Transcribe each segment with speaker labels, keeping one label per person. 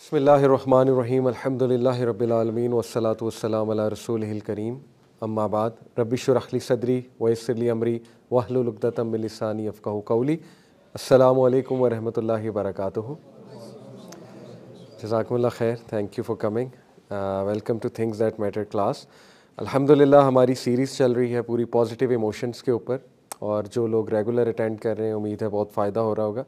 Speaker 1: بسم اللہ الرحمن الرحیم الحمد للہ رب العالمین والصلاة والسلام علی رسولہ الکریم اما بعد رب اشرح لی صدری ویسر لی امری واحلل عقدۃ من لسانی یفقہوا قولی. السلام علیکم ورحمۃ اللہ وبرکاتہ. جزاکم اللہ خیر. Thank you for coming. Welcome two things that matter class. الحمد للہ ہماری سیریز چل رہی ہے پوری پازیٹیو ایموشنس کے اوپر، اور جو لوگ ریگولر اٹینڈ کر رہے ہیں امید ہے بہت فائدہ ہو رہا ہوگا.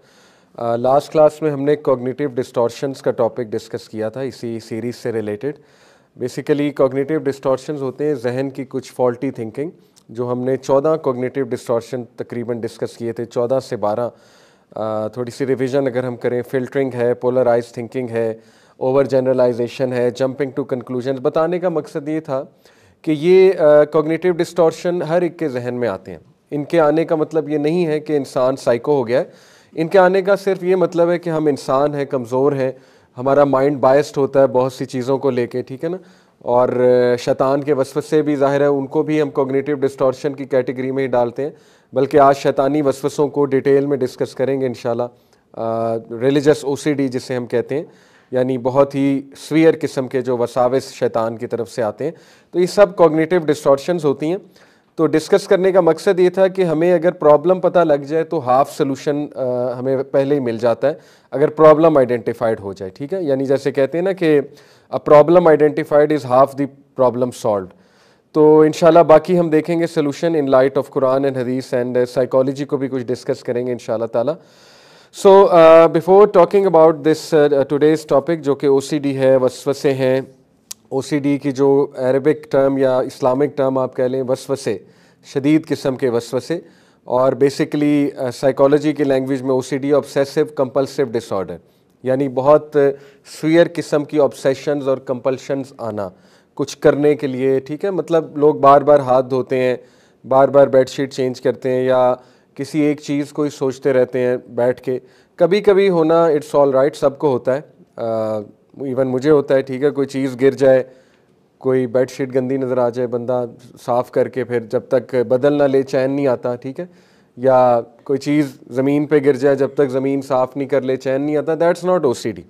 Speaker 1: لاسٹ کلاس میں ہم نے کوگنیٹیو ڈسٹورشنز کا ٹاپک ڈسکس کیا تھا اسی سیریز سے ریلیٹڈ. بیسیکلی کوگنیٹیو ڈسٹورشنز ہوتے ہیں ذہن کی کچھ فالٹی تھنکنگ، جو ہم نے 14 کوگنیٹیو ڈسٹورشن تقریباً ڈسکس کیے تھے، 14 سے 12. تھوڑی سی ریویژن اگر ہم کریں، فلٹرنگ ہے، پولرائز تھنکنگ ہے، اوور جنرلائزیشن ہے، جمپنگ ٹو کنکلوژنز. بتانے کا مقصد یہ تھا کہ یہ کوگنیٹیو ڈسٹورشن ہر ایک کے ذہن میں آتے ہیں. ان کے آنے کا مطلب یہ نہیں ہے کہ انسان سائیکو ہو گیا ہے. ان کے آنے کا صرف یہ مطلب ہے کہ ہم انسان ہیں، کمزور ہیں، ہمارا مائنڈ بائسڈ ہوتا ہے بہت سی چیزوں کو لے کے، ٹھیک ہے نا. اور شیطان کے وسوسے بھی ظاہر ہے ان کو بھی ہم کوگنیٹیو ڈسٹورشن کی کیٹیگری میں ہی ڈالتے ہیں. بلکہ آج شیطانی وسوسوں کو ڈیٹیل میں ڈسکس کریں گے انشاءاللہ. ریلیجس OCD جسے ہم کہتے ہیں، یعنی بہت ہی سویئر قسم کے جو وساوس شیطان کی طرف سے آتے ہیں، تو یہ سب کوگنیٹیو ڈسٹورشنز ہوتی ہیں. تو ڈسکس کرنے کا مقصد یہ تھا کہ ہمیں اگر پرابلم پتہ لگ جائے تو ہاف سلوشن ہمیں پہلے ہی مل جاتا ہے اگر پرابلم آئیڈینٹیفائڈ ہو جائے، ٹھیک ہے. یعنی جیسے کہتے ہیں نا کہ problem identified is half the problem solved. تو انشاءاللہ باقی ہم دیکھیں گے solution in light of Quran and حدیث، اینڈ سائیکالوجی کو بھی کچھ ڈسکس کریں گے انشاءاللہ تعالی. So before talking about this today's topic جو کہ OCD ہے، وسوسے ہیں. OCD کی جو عربک ٹرم یا اسلامک ٹرم آپ کہہ لیں، وسوسے، شدید قسم کے وسوسے. اور بیسیکلی سائیکالوجی کی لینگویج میں OCD obsessive compulsive disorder، یعنی بہت سویئر قسم کی obsessions اور compulsions آنا کچھ کرنے کے لیے، ٹھیک ہے. مطلب لوگ بار بار ہاتھ دھوتے ہیں، بار بار بیڈ شیٹ چینج کرتے ہیں، یا کسی ایک چیز کو ہی سوچتے رہتے ہیں بیٹھ کے. کبھی کبھی ہونا اٹس آل رائٹ، سب کو ہوتا ہے، ایون مجھے ہوتا ہے، ٹھیک ہے. کوئی چیز گر جائے، کوئی بیڈ شیٹ گندی نظر آ جائے، بندہ صاف کر کے پھر جب تک بدل نہ لے چین نہیں آتا، ٹھیک ہے. یا کوئی چیز زمین پہ گر جائے، جب تک زمین صاف نہیں کر لے چین نہیں آتا. That's not OCD.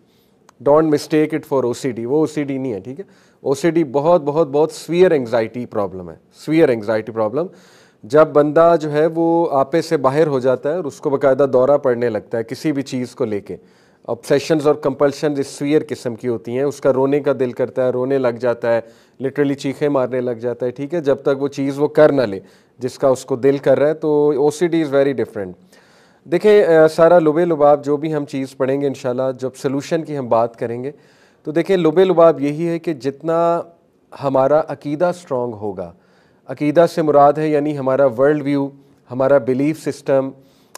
Speaker 1: Don't mistake it for OCD. وہ OCD نہیں ہے، ٹھیک ہے. OCD بہت بہت بہت سویئر انگزائٹی پرابلم ہے، سویئر انگزائٹی پرابلم. جب بندہ جو ہے وہ آپے سے باہر ہو جاتا ہے اور اس کو باقاعدہ دورہ پڑنے لگتا ہے کسی بھی چیز کو لے کے. obsessions اور compulsions اس سویئر قسم کی ہوتی ہیں. اس کا رونے کا دل کرتا ہے، رونے لگ جاتا ہے، لٹرلی چیخیں مارنے لگ جاتا ہے، ٹھیک ہے، جب تک وہ چیز وہ کر نہ لے جس کا اس کو دل کر رہا ہے. تو OCD از ویری ڈفرینٹ. دیکھیں سارا لبے لباب جو بھی ہم چیز پڑھیں گے انشاءاللہ، جب سلوشن کی ہم بات کریں گے تو دیکھیں لبے لباب یہی ہے کہ جتنا ہمارا عقیدہ سٹرونگ ہوگا، عقیدہ سے مراد ہے یعنی ہمارا ورلڈ ویو، ہمارا بلیف سسٹم،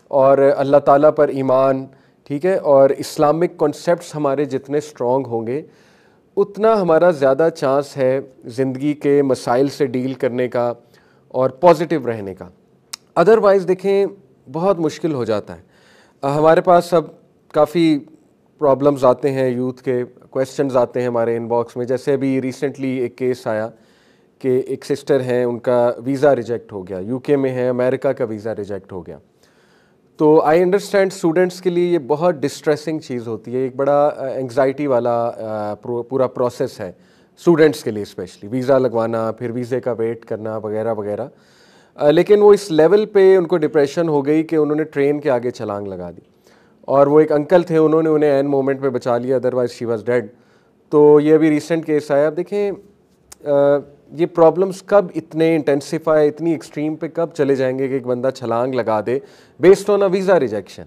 Speaker 1: اور اللہ تعالیٰ پر ایمان، ٹھیک ہے، اور اسلامک کنسیپٹس ہمارے جتنے سٹرونگ ہوں گے، اتنا ہمارا زیادہ چانس ہے زندگی کے مسائل سے ڈیل کرنے کا اور پازیٹیو رہنے کا. ادروائز دیکھیں بہت مشکل ہو جاتا ہے. ہمارے پاس اب کافی پرابلمز آتے ہیں، یوتھ کے کویسچنز آتے ہیں ہمارے ان باکس میں. جیسے ابھی ریسنٹلی ایک کیس آیا کہ ایک سسٹر ہیں، ان کا ویزا ریجیکٹ ہو گیا، UK میں ہے، امریکہ کا ویزا ریجیکٹ ہو گیا. تو آئی انڈرسٹینڈ اسٹوڈنٹس کے لیے یہ بہت ڈسٹریسنگ چیز ہوتی ہے، ایک بڑا انگزائٹی والا پورا پروسیس ہے اسٹوڈنٹس کے لیے، اسپیشلی ویزا لگوانا، پھر ویزے کا ویٹ کرنا وغیرہ وغیرہ. لیکن وہ اس لیول پہ ان کو ڈپریشن ہو گئی کہ انہوں نے ٹرین کے آگے چھلانگ لگا دی. اور وہ ایک انکل تھے، انہوں نے انہیں عین مومنٹ پہ بچا لیا، ادروائز شی واز ڈیڈ. تو یہ ابھی ریسنٹ کیس آیا. اب دیکھیں یہ پرابلمس کب اتنے انٹینسیفائی، اتنی ایکسٹریم پہ کب چلے جائیں گے کہ ایک بندہ چھلانگ لگا دے based on a visa rejection.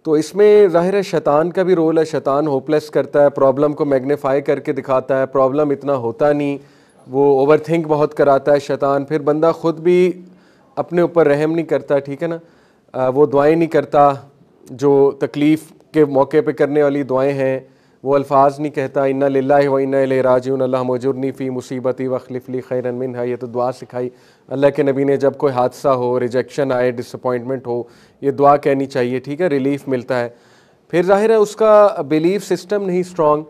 Speaker 1: تو اس میں ظاہر ہے شیطان کا بھی رول ہے. شیطان ہوپلیس کرتا ہے، پرابلم کو میگنیفائی کر کے دکھاتا ہے، پرابلم اتنا ہوتا نہیں، وہ اوور تھنک بہت کراتا ہے شیطان. پھر بندہ خود بھی اپنے اوپر رحم نہیں کرتا، ٹھیک ہے نا، وہ دعائیں نہیں کرتا جو تکلیف کے موقع پہ کرنے والی دعائیں ہیں، وہ الفاظ نہیں کہتا انا للہ و انا الیہ راجعون اللہم اجرنی فی مصیبتی واخلف لی خیرا منہا. یہ تو دعا سکھائی اللہ کے نبی نے، جب کوئی حادثہ ہو، ریجیکشن آئے، ڈس اپوائنٹمنٹ ہو، یہ دعا کہنی چاہیے، ٹھیک ہے، ریلیف ملتا ہے. پھر ظاہر ہے اس کا بیلیف سسٹم نہیں اسٹرانگ،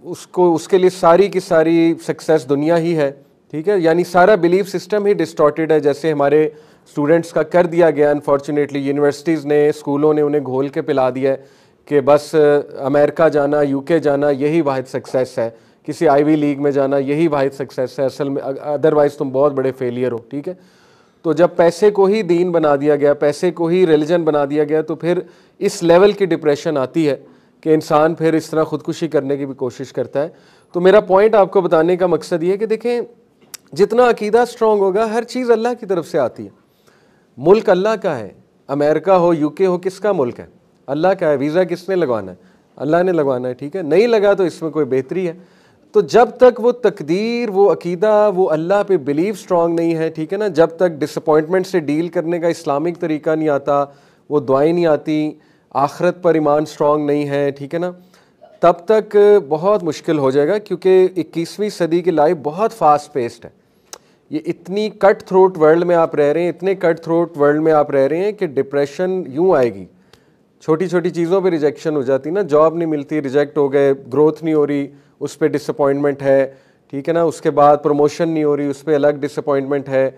Speaker 1: اس کے لیے ساری کی ساری سکسیس دنیا ہی ہے، ٹھیک ہے، یعنی سارا بیلیف سسٹم ہی ڈسٹارٹیڈ ہے. جیسے ہمارے اسٹوڈنٹس کا کر دیا گیا انفارچونیٹلی، یونیورسٹیز نے، اسکولوں نے انہیں گھول کے پلا دیا ہے کہ بس امریکہ جانا، یو کے جانا یہی واحد سکسیس ہے، کسی آئی وی لیگ میں جانا یہی واحد سکسیس ہے، اصل میں ادروائز تم بہت بڑے فیلئر ہو. ٹھیک ہے، تو جب پیسے کو ہی دین بنا دیا گیا، پیسے کو ہی ریلیجن بنا دیا گیا، تو پھر اس لیول کی ڈپریشن آتی ہے کہ انسان پھر اس طرح خودکشی کرنے کی بھی کوشش کرتا ہے. تو میرا پوائنٹ آپ کو بتانے کا مقصد یہ ہے کہ دیکھیں جتنا عقیدہ اسٹرانگ ہوگا ہر چیز اللہ کی طرف سے آتی ہے. ملک اللہ کا ہے، امریکہ ہو یو کے ہو کس کا ملک ہے؟ اللہ کا ہے. ویزا کس نے لگوانا ہے؟ اللہ نے لگوانا ہے. ٹھیک ہے، نہیں لگا تو اس میں کوئی بہتری ہے. تو جب تک وہ تقدیر، وہ عقیدہ، وہ اللہ پہ بلیف اسٹرانگ نہیں ہے، ٹھیک ہے نا، جب تک ڈس اپوائنٹمنٹ سے ڈیل کرنے کا اسلامک طریقہ نہیں آتا، وہ دعائیں نہیں آتی، آخرت پر ایمان اسٹرانگ نہیں ہے، ٹھیک ہے نا، تب تک بہت مشکل ہو جائے گا. کیونکہ 21ویں صدی کی لائف بہت فاسٹ پیسڈ ہے. یہ اتنی کٹ تھروٹ ورلڈ میں آپ رہ رہے ہیں، اتنے کٹ تھروٹ ورلڈ میں آپ رہ رہے ہیں کہ ڈپریشن یوں آئے گی. چھوٹی چھوٹی چیزوں پہ ریجیکشن ہو جاتی نا، جاب نہیں ملتی ریجیکٹ ہو گئے، گروتھ نہیں ہو رہی اس پہ ڈس اپوائنٹمنٹ ہے، ٹھیک ہے نا، اس کے بعد پروموشن نہیں ہو رہی اس پہ الگ ڈس اپوائنٹمنٹ ہے،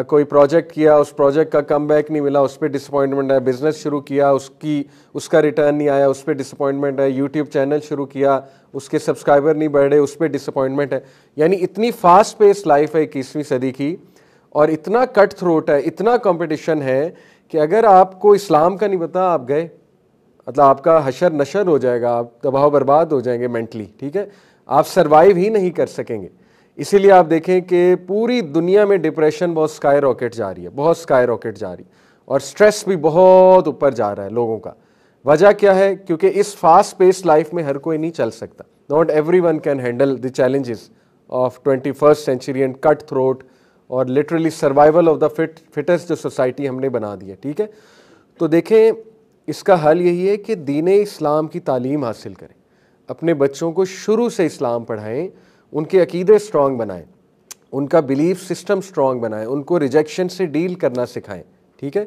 Speaker 1: کوئی پروجیکٹ کیا اس پروجیکٹ کا کم بیک نہیں ملا اس پہ ڈس اپوائنٹمنٹ ہے، بزنس شروع کیا اس کا ریٹرن نہیں آیا اس پہ ڈس اپوائنٹمنٹ ہے، یوٹیوب چینل شروع کیا اس کے سبسکرائبر نہیں بڑھ رہے اس پہ ڈس اپوائنٹمنٹ ہے. یعنی اتنی فاسٹ پیس لائف ہے 21ویں صدی کی، اور اتنا کٹ تھروٹ ہے، اتنا کمپٹیشن ہے کہ اگر آپ کو اسلام کا نہیں پتا آپ گئے، مطلب آپ کا حشر نشر ہو جائے گا، آپ تباہ و برباد ہو جائیں گے مینٹلی. ٹھیک ہے، آپ سروائیو ہی نہیں کر سکیں گے. اسی لیے آپ دیکھیں کہ پوری دنیا میں ڈپریشن بہت سکائی راکٹ جا رہی ہے، بہت سکائی راکٹ جا رہی ہے، اور سٹریس بھی بہت اوپر جا رہا ہے لوگوں کا. وجہ کیا ہے؟ کیونکہ اس فاسٹ پیس لائف میں ہر کوئی نہیں چل سکتا. Not everyone can handle the challenges of 21st century and cut throat اور literally survival of the fittest جو سوسائٹی ہم نے بنا دی ہے. ٹھیک ہے، تو دیکھیں اس کا حل یہی ہے کہ دین اسلام کی تعلیم حاصل کریں، اپنے بچوں کو شروع سے اسلام پڑھائیں، ان کے عقیدے اسٹرانگ بنائیں، ان کا بلیف سسٹم اسٹرانگ بنائیں، ان کو ریجیکشن سے ڈیل کرنا سکھائیں. ٹھیک ہے،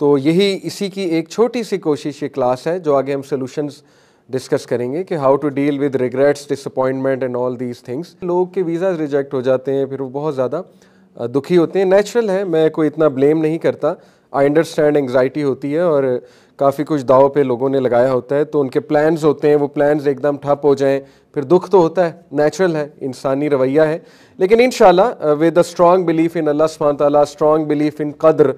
Speaker 1: تو یہی اسی کی ایک چھوٹی سی کوشش یہ کلاس ہے جو آگے ہم سولوشنز ڈسکس کریں گے کہ how to deal with regrets, dish appointment and all these things. لوگ کے ویزاز ریجیکٹ ہو جاتے ہیں، پھر وہ بہت زیادہ دکھی ہوتے ہیں. نیچرل ہے، میں کوئی اتنا بلیم نہیں کرتا. آئی انڈرسٹینڈ انگزائٹی ہوتی ہے اور کافی کچھ داؤ پہ لوگوں نے لگایا ہوتا ہے، تو ان کے پلانز ہوتے ہیں، وہ پلانز ایک دم ٹھپ ہو جائیں پھر دکھ تو ہوتا ہے، نیچرل ہے، انسانی رویہ ہے. لیکن انشاءاللہ with a strong belief in Allah سبحانہ تعالیٰ، اسٹرانگ بلیف ان قدر،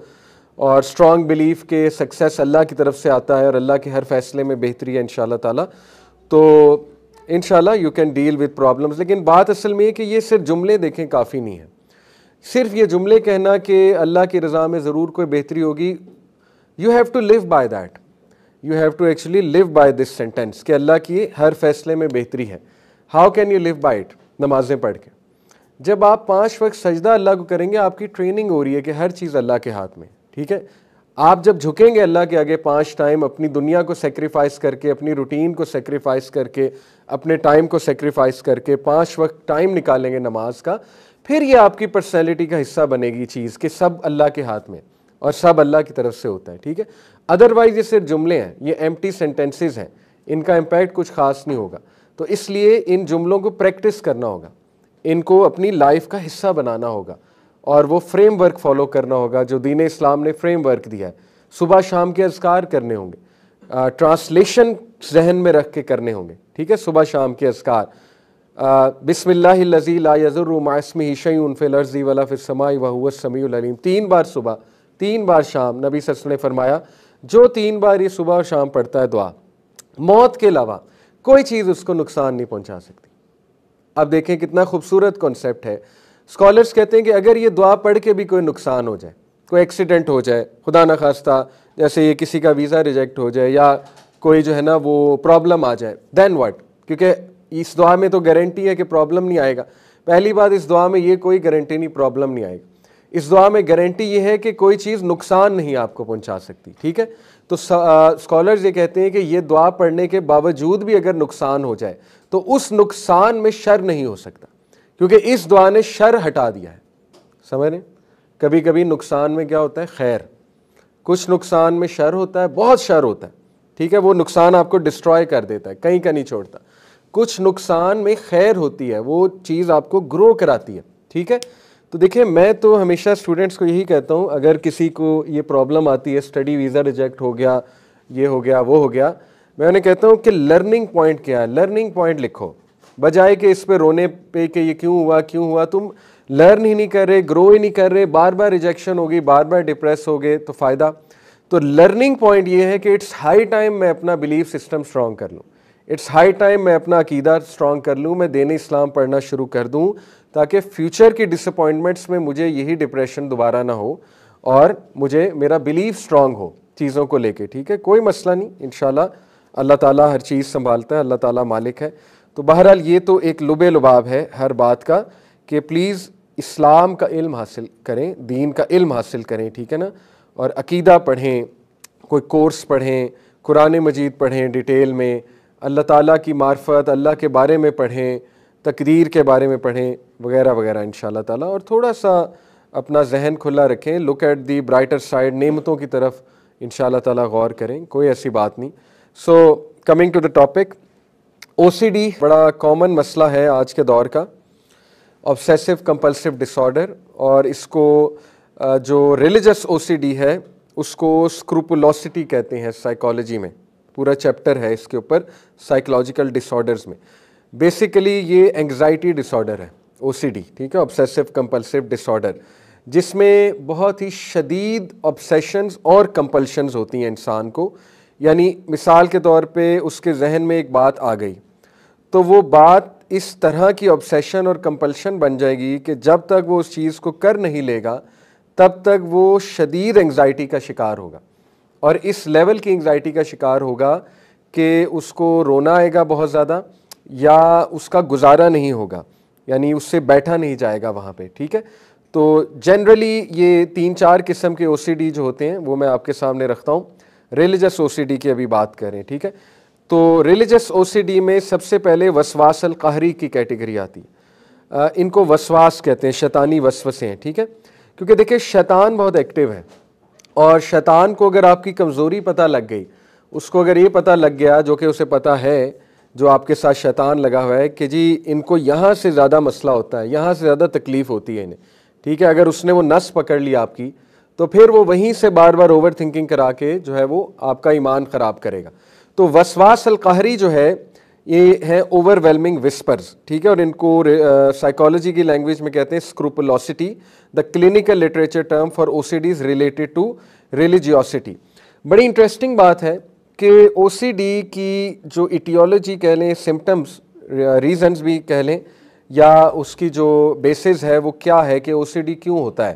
Speaker 1: اور اسٹرانگ بلیف کہ سکسیس اللہ کی طرف سے آتا ہے اور اللہ کے ہر فیصلے میں بہتری ہے انشاءاللہ تعالیٰ، تو انشاءاللہ you can deal with problems. لیکن بات اصل میں یہ کہ یہ صرف جملے دیکھیں کافی نہیں ہے. صرف یہ جملے کہنا کہ اللہ کی رضا میں ضرور کوئی بہتری ہوگی، you have to live by that, you have to actually live by this sentence کہ اللہ کی ہر فیصلے میں بہتری ہے. How can you live by it? نمازیں پڑھ کے. جب آپ 5 وقت سجدہ اللہ کو کریں گے، آپ کی ٹریننگ ہو رہی ہے کہ ہر چیز اللہ کے ہاتھ میں. ٹھیک ہے، آپ جب جھکیں گے اللہ کے آگے 5 ٹائم، اپنی دنیا کو سیکریفائس کر کے، اپنی روٹین کو سیکریفائس کر کے، اپنے ٹائم کو سیکریفائس کر کے 5 وقت ٹائم نکالیں گے نماز کا، پھر یہ آپ کی پرسنالٹی کا حصہ بنے گی چیز کہ سب اللہ کے ہاتھ میں اور سب اللہ کی طرف سے ہوتا ہے. ٹھیک ہے، ادروائز یہ صرف جملے ہیں، یہ ایمٹی سینٹینسز ہیں، ان کا امپیکٹ کچھ خاص نہیں ہوگا. تو اس لیے ان جملوں کو پریکٹس کرنا ہوگا، ان کو اپنی لائف کا حصہ بنانا ہوگا، اور وہ فریم ورک فالو کرنا ہوگا جو دین اسلام نے فریم ورک دیا ہے. صبح شام کے اذکار کرنے ہوں گے، ٹرانسلیشن ذہن میں رکھ کے کرنے ہوں گے. ٹھیک ہے، صبح شام کے اذکار، بسم اللہ الذی لا یضر مع اسمہ شیء فی الارض ولا فی السماء وہو السمیع العلیم. 3 بار صبح، 3 بار شام. نبی صلی اللہ علیہ وسلم نے فرمایا جو 3 بار یہ صبح اور شام پڑھتا ہے دعا، موت کے علاوہ کوئی چیز اس کو نقصان نہیں پہنچا سکتی. اب دیکھیں کتنا خوبصورت کانسیپٹ ہے. اسکالرس کہتے ہیں کہ اگر یہ دعا پڑھ کے بھی کوئی نقصان ہو جائے، کوئی ایکسیڈنٹ ہو جائے خدا نخواستہ، جیسے یہ کسی کا ویزا ریجیکٹ ہو جائے یا کوئی جو ہے نا وہ پرابلم آ جائے، دین واٹ؟ کیونکہ اس دعا میں تو گارنٹی ہے کہ پرابلم نہیں آئے گا. پہلی بات، اس دعا میں یہ کوئی گارنٹی نہیں پرابلم نہیں آئے گا. اس دعا میں گارنٹی یہ ہے کہ کوئی چیز نقصان نہیں آپ کو پہنچا سکتی. ٹھیک ہے، تو اسکالرز یہ کہتے ہیں کہ یہ دعا پڑھنے کے باوجود بھی اگر نقصان ہو جائے تو اس نقصان میں شر نہیں ہو سکتا، کیونکہ اس دعا نے شر ہٹا دیا ہے. سمجھ رہے ہیں؟ کبھی کبھی نقصان میں کیا ہوتا ہے؟ خیر. کچھ نقصان میں شر ہوتا ہے، بہت شر ہوتا ہے. ٹھیک ہے، وہ نقصان آپ کو ڈسٹروائے کر دیتا ہے، کہیں کا نہیں چھوڑتا. کچھ نقصان میں خیر ہوتی ہے، وہ چیز آپ کو گرو کراتی ہے. ٹھیک ہے، تو دیکھیں میں تو ہمیشہ اسٹوڈنٹس کو یہی کہتا ہوں، اگر کسی کو یہ پرابلم آتی ہے، اسٹڈی ویزا ریجیکٹ ہو گیا، یہ ہو گیا وہ ہو گیا، میں انہیں کہتا ہوں کہ لرننگ پوائنٹ کیا ہے, لرننگ پوائنٹ لکھو, بجائے کہ اس پہ رونے پہ کہ یہ کیوں ہوا. تم لرن ہی نہیں کر رہے, گرو ہی نہیں کر رہے, بار بار ریجیکشن ہوگی, بار بار ڈپریس ہوگے, تو فائدہ. تو لرننگ پوائنٹ یہ ہے کہ اٹس ہائی ٹائم میں اپنا بلیف سسٹم اسٹرانگ کر لوں, اٹس ہائی ٹائم میں اپنا عقیدہ اسٹرانگ کر لوں, میں دین اسلام پڑھنا شروع کر دوں, تاکہ فیوچر کی ڈس اپوائنٹمنٹس میں مجھے یہی ڈپریشن دوبارہ نہ ہو, اور مجھے میرا بلیف اسٹرانگ ہو چیزوں کو لے کے. ٹھیک ہے, کوئی مسئلہ نہیں, انشاءاللہ اللہ تعالیٰ ہر چیز سنبھالتا ہے, اللہ تعالیٰ مالک ہے. تو بہرحال یہ تو ایک لب لباب ہے ہر بات کا کہ پلیز اسلام کا علم حاصل کریں, دین کا علم حاصل کریں. ٹھیک ہے نا, اور عقیدہ پڑھیں, کوئی کورس پڑھیں, قرآن مجید پڑھیں ڈیٹیل میں, اللہ تعالیٰ کی معرفت, اللہ کے بارے میں پڑھیں, تقدیر کے بارے میں پڑھیں, وغیرہ وغیرہ انشاءاللہ تعالیٰ. اور تھوڑا سا اپنا ذہن کھلا رکھیں, look at the brighter side, نعمتوں کی طرف انشاءاللہ تعالیٰ غور کریں, کوئی ایسی بات نہیں. So coming to the topic, O C D بڑا کامن مسئلہ ہے آج کے دور کا, آبسیسو کمپلسو ڈس آرڈر, اور اس کو جو ریلیجس او سی ڈی ہے اس کو اسکروپولوسٹی کہتے ہیں سائیکالوجی میں. پورا چیپٹر ہے اس کے اوپر سائیکولوجیکل ڈس آرڈرز میں. بیسیکلی یہ انگزائٹی ڈس آرڈر ہے او سی ڈی, ٹھیک ہے, آبسیسو کمپلسو ڈس آرڈر, جس میں بہت ہی شدید آبسیشنز اور کمپلشنز ہوتی ہیں انسان کو. یعنی مثال کے طور پہ اس کے ذہن میں ایک بات آ گئی, تو وہ بات اس طرح کی آبسیشن اور کمپلشن بن جائے گی کہ جب تک وہ اس چیز کو کر نہیں لے گا تب تک وہ شدید انگزائٹی کا شکار ہوگا, اور اس لیول کی انگزائٹی کا شکار ہوگا کہ اس کو رونا آئے گا بہت زیادہ, یا اس کا گزارا نہیں ہوگا, یعنی اس سے بیٹھا نہیں جائے گا وہاں پہ. ٹھیک ہے, تو جنرلی یہ 3-4 قسم کے او سی ڈی جو ہوتے ہیں وہ میں آپ کے سامنے رکھتا ہوں. ریلیجس او سی ڈی کی ابھی بات کریں. ٹھیک ہے, تو ریلیجس او سی ڈی میں سب سے پہلے وسواس القہری کی کیٹیگری آتی ہے. ان کو وسواس کہتے ہیں, شیطانی وسوسے ہیں. ٹھیک ہے, کیونکہ دیکھیں شیطان بہت ایکٹیو ہے, اور شیطان کو اگر آپ کی کمزوری پتہ لگ گئی, اس کو اگر یہ پتہ لگ گیا جو کہ اسے پتہ ہے, جو آپ کے ساتھ شیطان لگا ہوا ہے, کہ جی ان کو یہاں سے زیادہ مسئلہ ہوتا ہے, یہاں سے زیادہ تکلیف ہوتی ہے انہیں. ٹھیک ہے, اگر اس نے وہ نس پکڑ لی آپ کی, تو پھر وہ وہیں سے بار بار اوور تھنکنگ کرا کے جو ہے وہ آپ کا ایمان خراب کرے گا. تو وسواس القہری جو ہے یہ ہے اوور ویلمنگ وسپرز. ٹھیک ہے, اور ان کو سائیکالوجی کی لینگویج میں کہتے ہیں scrupulosity, the clinical literature term for O C D's related to religiosity. بڑی انٹرسٹنگ بات ہے کہ او سی ڈی کی جو ایٹیولوجی کہہ لیں, سمٹمز, ریزنز بھی کہہ لیں, یا اس کی جو بیسز ہے وہ کیا ہے کہ او سی ڈی کیوں ہوتا ہے.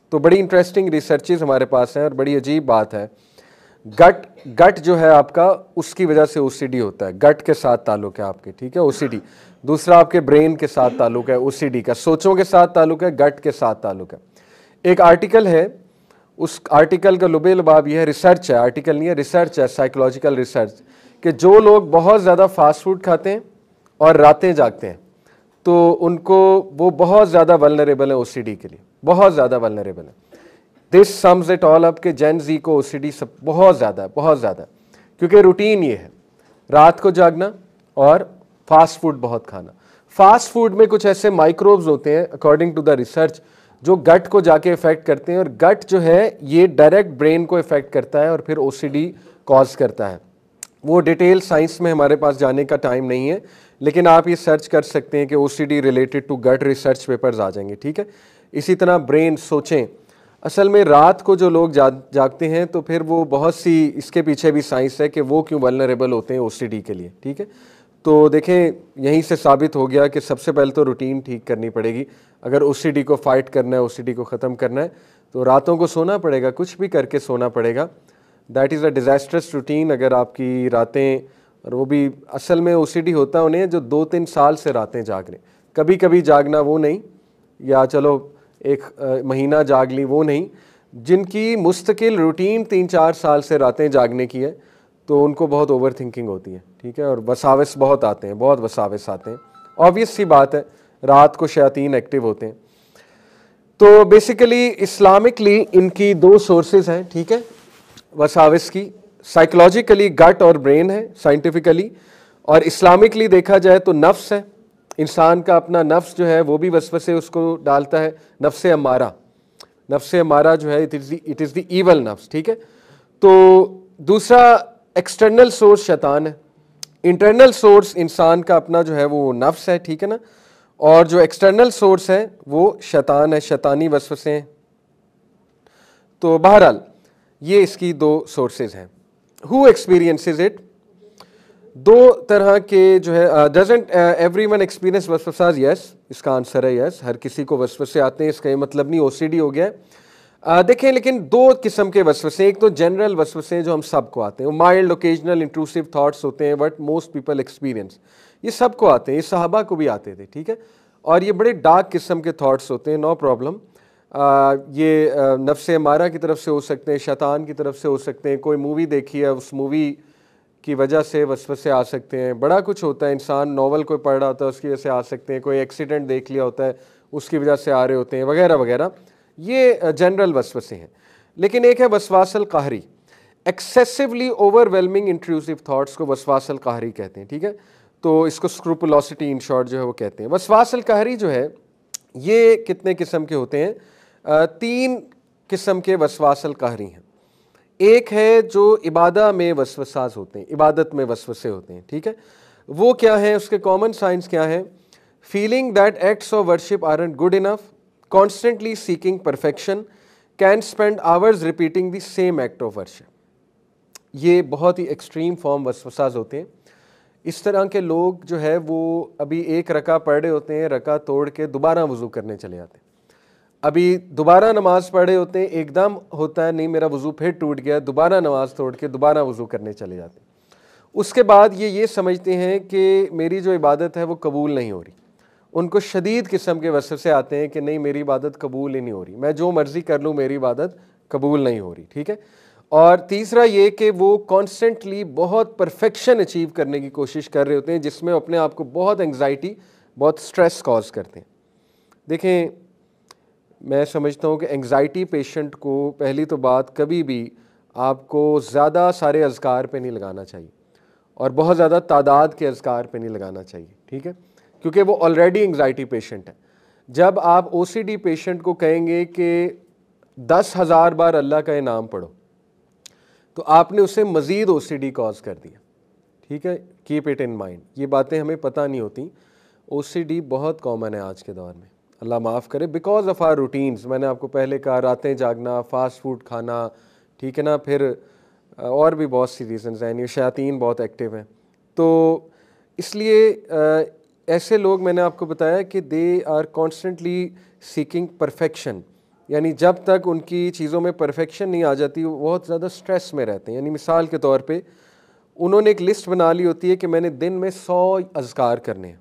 Speaker 1: تو بڑی انٹرسٹنگ ریسرچز ہمارے پاس ہیں, اور بڑی عجیب بات ہے. گٹ جو ہے آپ کا, اس کی وجہ سے او سی ڈی ہوتا ہے, گٹ کے ساتھ تعلق ہے آپ کے. ٹھیک ہے, او سی ڈی. دوسرا آپ کے برین کے ساتھ تعلق ہے او سی ڈی کا, سوچوں کے ساتھ تعلق ہے, گٹ کے ساتھ تعلق ہے. ایک آرٹیکل ہے, اس آرٹیکل کا لب لباب یہ ہے, ریسرچ ہے, آرٹیکل نہیں ہے, ریسرچ ہے, سائیکولوجیکل ریسرچ, کہ جو لوگ بہت زیادہ فاسٹ فوڈ کھاتے ہیں اور راتیں جاگتے ہیں, تو ان کو وہ بہت زیادہ ولنریبل ہیں او سی ڈی کے لیے, بہت زیادہ ولنریبل ہیں. دس سمز اٹ آل اپ کہ جین زی کو او سی ڈی سب بہت زیادہ ہے, بہت زیادہ, کیونکہ روٹین یہ ہے رات کو جاگنا اور فاسٹ فوڈ بہت کھانا. فاسٹ فوڈ میں کچھ ایسے مائکروبز ہوتے ہیں اکارڈنگ ٹو دا ریسرچ جو گٹ کو جا کے افیکٹ کرتے ہیں, اور گٹ جو ہے یہ ڈائریکٹ برین کو افیکٹ کرتا ہے اور پھر او سی ڈی کاز کرتا ہے. وہ ڈیٹیل سائنس میں ہمارے پاس جانے کا ٹائم نہیں ہے, لیکن آپ یہ سرچ کر سکتے ہیں کہ O C D related to gut research papers آ جائیں گے. ٹھیک ہے, اسی طرح برین, سوچیں. اصل میں رات کو جو لوگ جاگتے ہیں تو پھر وہ بہت سی اس کے پیچھے بھی سائنس ہے کہ وہ کیوں ولنریبل ہوتے ہیں او سی ڈی کے لیے. ٹھیک ہے, تو دیکھیں یہیں سے ثابت ہو گیا کہ سب سے پہلے تو روٹین ٹھیک کرنی پڑے گی. اگر او سی ڈی کو فائٹ کرنا ہے, او سی ڈی کو ختم کرنا ہے, تو راتوں کو سونا پڑے گا, کچھ بھی کر کے سونا پڑے گا. That is a disastrous routine. اگر آپ کی راتیں, اور وہ بھی اصل میں او سی ڈی ہوتا انہیں جو 2-3 سال سے راتیں جاگ رہے, کبھی کبھی جاگنا وہ نہیں, یا چلو ایک مہینہ جاگ لی وہ نہیں, جن کی مستقل روٹین 3-4 سال سے راتیں جاگنے کی ہے, تو ان کو بہت اوور تھنکنگ ہوتی ہے. ٹھیک ہے, اور وساوس بہت آتے ہیں, بہت وساوس آتے ہیں. آبویس سی بات ہے, رات کو شیاطین ایکٹیو ہوتے ہیں. تو بیسیکلی اسلامکلی ان کی 2 سورسز ہیں. ٹھیک ہے, وساوس کی, سائیکولوجیکلی گٹ اور برین ہے سائنٹیفکلی, اور اسلامکلی دیکھا جائے تو نفس ہے. انسان کا اپنا نفس جو ہے وہ بھی وسوسے اس کو ڈالتا ہے, نفس امارہ. نفس امارہ جو ہے اٹ از دی ایول نفس. ٹھیک ہے, تو دوسرا ایکسٹرنل سورس شیطان ہے, انٹرنل سورس انسان کا اپنا جو ہے وہ نفس ہے, ٹھیک ہے نا, اور جو ایکسٹرنل سورس ہے وہ شیطان ہے, شیطانی وسوسے ہیں. تو بہرحال یہ اس کی دو سورسز ہیں. ہو ایکسپیرینسز اٹ, دو طرح کے جو ہے, ڈزنٹ ایوری ون ایکسپیرینس وسوساز, یس, اس کا آنسر ہے یس, ہر کسی کو وسوسے آتے ہیں, اس کا یہ مطلب نہیں او سی ڈی ہو گیا ہے. دیکھیں لیکن دو قسم کے وسوسے, ایک تو جنرل وسوسے جو ہم سب کو آتے ہیں, وہ مائلڈ اوکیجنل انٹروسیو تھاٹس ہوتے ہیں بٹ موسٹ پیپل ایکسپیرینس, یہ سب کو آتے ہیں, یہ صحابہ کو بھی آتے تھے, ٹھیک ہے, اور یہ بڑے ڈارک قسم کے تھاٹس ہوتے ہیں, نو پرابلم. یہ نفس امارہ کی طرف سے ہو سکتے ہیں, شیطان کی طرف سے ہو سکتے ہیں, کوئی مووی دیکھی ہے اس مووی کی وجہ سے وسوسے آ سکتے ہیں, بڑا کچھ ہوتا ہے, انسان ناول کوئی پڑھ رہا ہوتا ہے اس کی وجہ سے آ سکتے ہیں, کوئی ایکسیڈنٹ دیکھ لیا ہوتا ہے اس کی وجہ سے آ رہے ہوتے ہیں, وغیرہ وغیرہ, یہ جنرل وسوسے ہیں. لیکن ایک ہے وسواس القہری, ایکسیسولی اوور ویلمنگ انٹروسیو تھاٹس کو وسواس القہری کہتے ہیں, ٹھیک ہے, تو اس کو اسکروپولوسٹی ان شارٹ جو ہے وہ کہتے ہیں. وسواس القہری جو ہے یہ کتنے قسم کے ہوتے ہیں, 3 قسم کے وسواس القہری ہیں. ایک ہے جو عبادہ میں وسوساز ہوتے ہیں, عبادت میں وسوسے ہوتے ہیں, ٹھیک ہے, وہ کیا ہیں, اس کے کامن سائنس کیا ہے, feeling that acts of worship aren't good enough, constantly seeking perfection, can spend hours repeating the same act of worship. یہ بہت ہی ایکسٹریم فارم وسوساز ہوتے ہیں. اس طرح کے لوگ جو ہے وہ ابھی ایک رکعہ پڑھ رہے ہوتے ہیں, رکعہ توڑ کے دوبارہ وضو کرنے چلے جاتے ہیں, ابھی دوبارہ نماز پڑھ رہے ہوتے ہیں, ایک دم ہوتا ہے نہیں میرا وضو پھر ٹوٹ گیا, دوبارہ نماز توڑ کے دوبارہ وضو کرنے چلے جاتے ہیں. اس کے بعد یہ سمجھتے ہیں کہ میری جو عبادت ہے وہ قبول نہیں ہو رہی. ان کو شدید قسم کے وسوسے آتے ہیں کہ نہیں میری عبادت قبول ہی نہیں ہو رہی, میں جو مرضی کر لوں میری عبادت قبول نہیں ہو رہی, ٹھیک ہے. اور تیسرا یہ کہ وہ کانسٹنٹلی بہت پرفیکشن اچیو کرنے کی کوشش کر رہے ہوتے ہیں, جس میں اپنے آپ کو بہت انگزائٹی, بہت سٹریس کاز کرتے ہیں. دیکھیں میں سمجھتا ہوں کہ انگزائٹی پیشنٹ کو پہلی تو بات کبھی بھی آپ کو زیادہ سارے اذکار پہ نہیں لگانا چاہیے, اور بہت زیادہ تعداد کے اذکار پہ نہیں لگانا چاہیے, ٹھیک ہے, کیونکہ وہ آلریڈی انگزائٹی پیشنٹ ہے. جب آپ او سی ڈی پیشنٹ کو کہیں گے کہ 10,000 بار اللہ کا انعام پڑھو, تو آپ نے اسے مزید او سی ڈی کاز کر دیا, ٹھیک ہے, کیپ اٹ ان مائنڈ. یہ باتیں ہمیں پتہ نہیں ہوتی. او سی ڈی بہت کامن ہے آج کے دور میں, اللہ معاف کرے, بیکاز آف آر روٹینز. میں نے آپ کو پہلے کہا راتیں جاگنا, فاسٹ فوڈ کھانا, ٹھیک ہے نا, پھر اور بھی بہت سی ریزنز ہیں, یعنی شیاطین بہت ایکٹیو ہیں. تو اس لیے ایسے لوگ میں نے آپ کو بتایا کہ they are constantly seeking perfection, یعنی جب تک ان کی چیزوں میں پرفیکشن نہیں آ جاتی وہ بہت زیادہ سٹریس میں رہتے ہیں. یعنی مثال کے طور پہ انہوں نے ایک لسٹ بنا لی ہوتی ہے کہ میں نے دن میں 100 اذکار کرنے ہیں,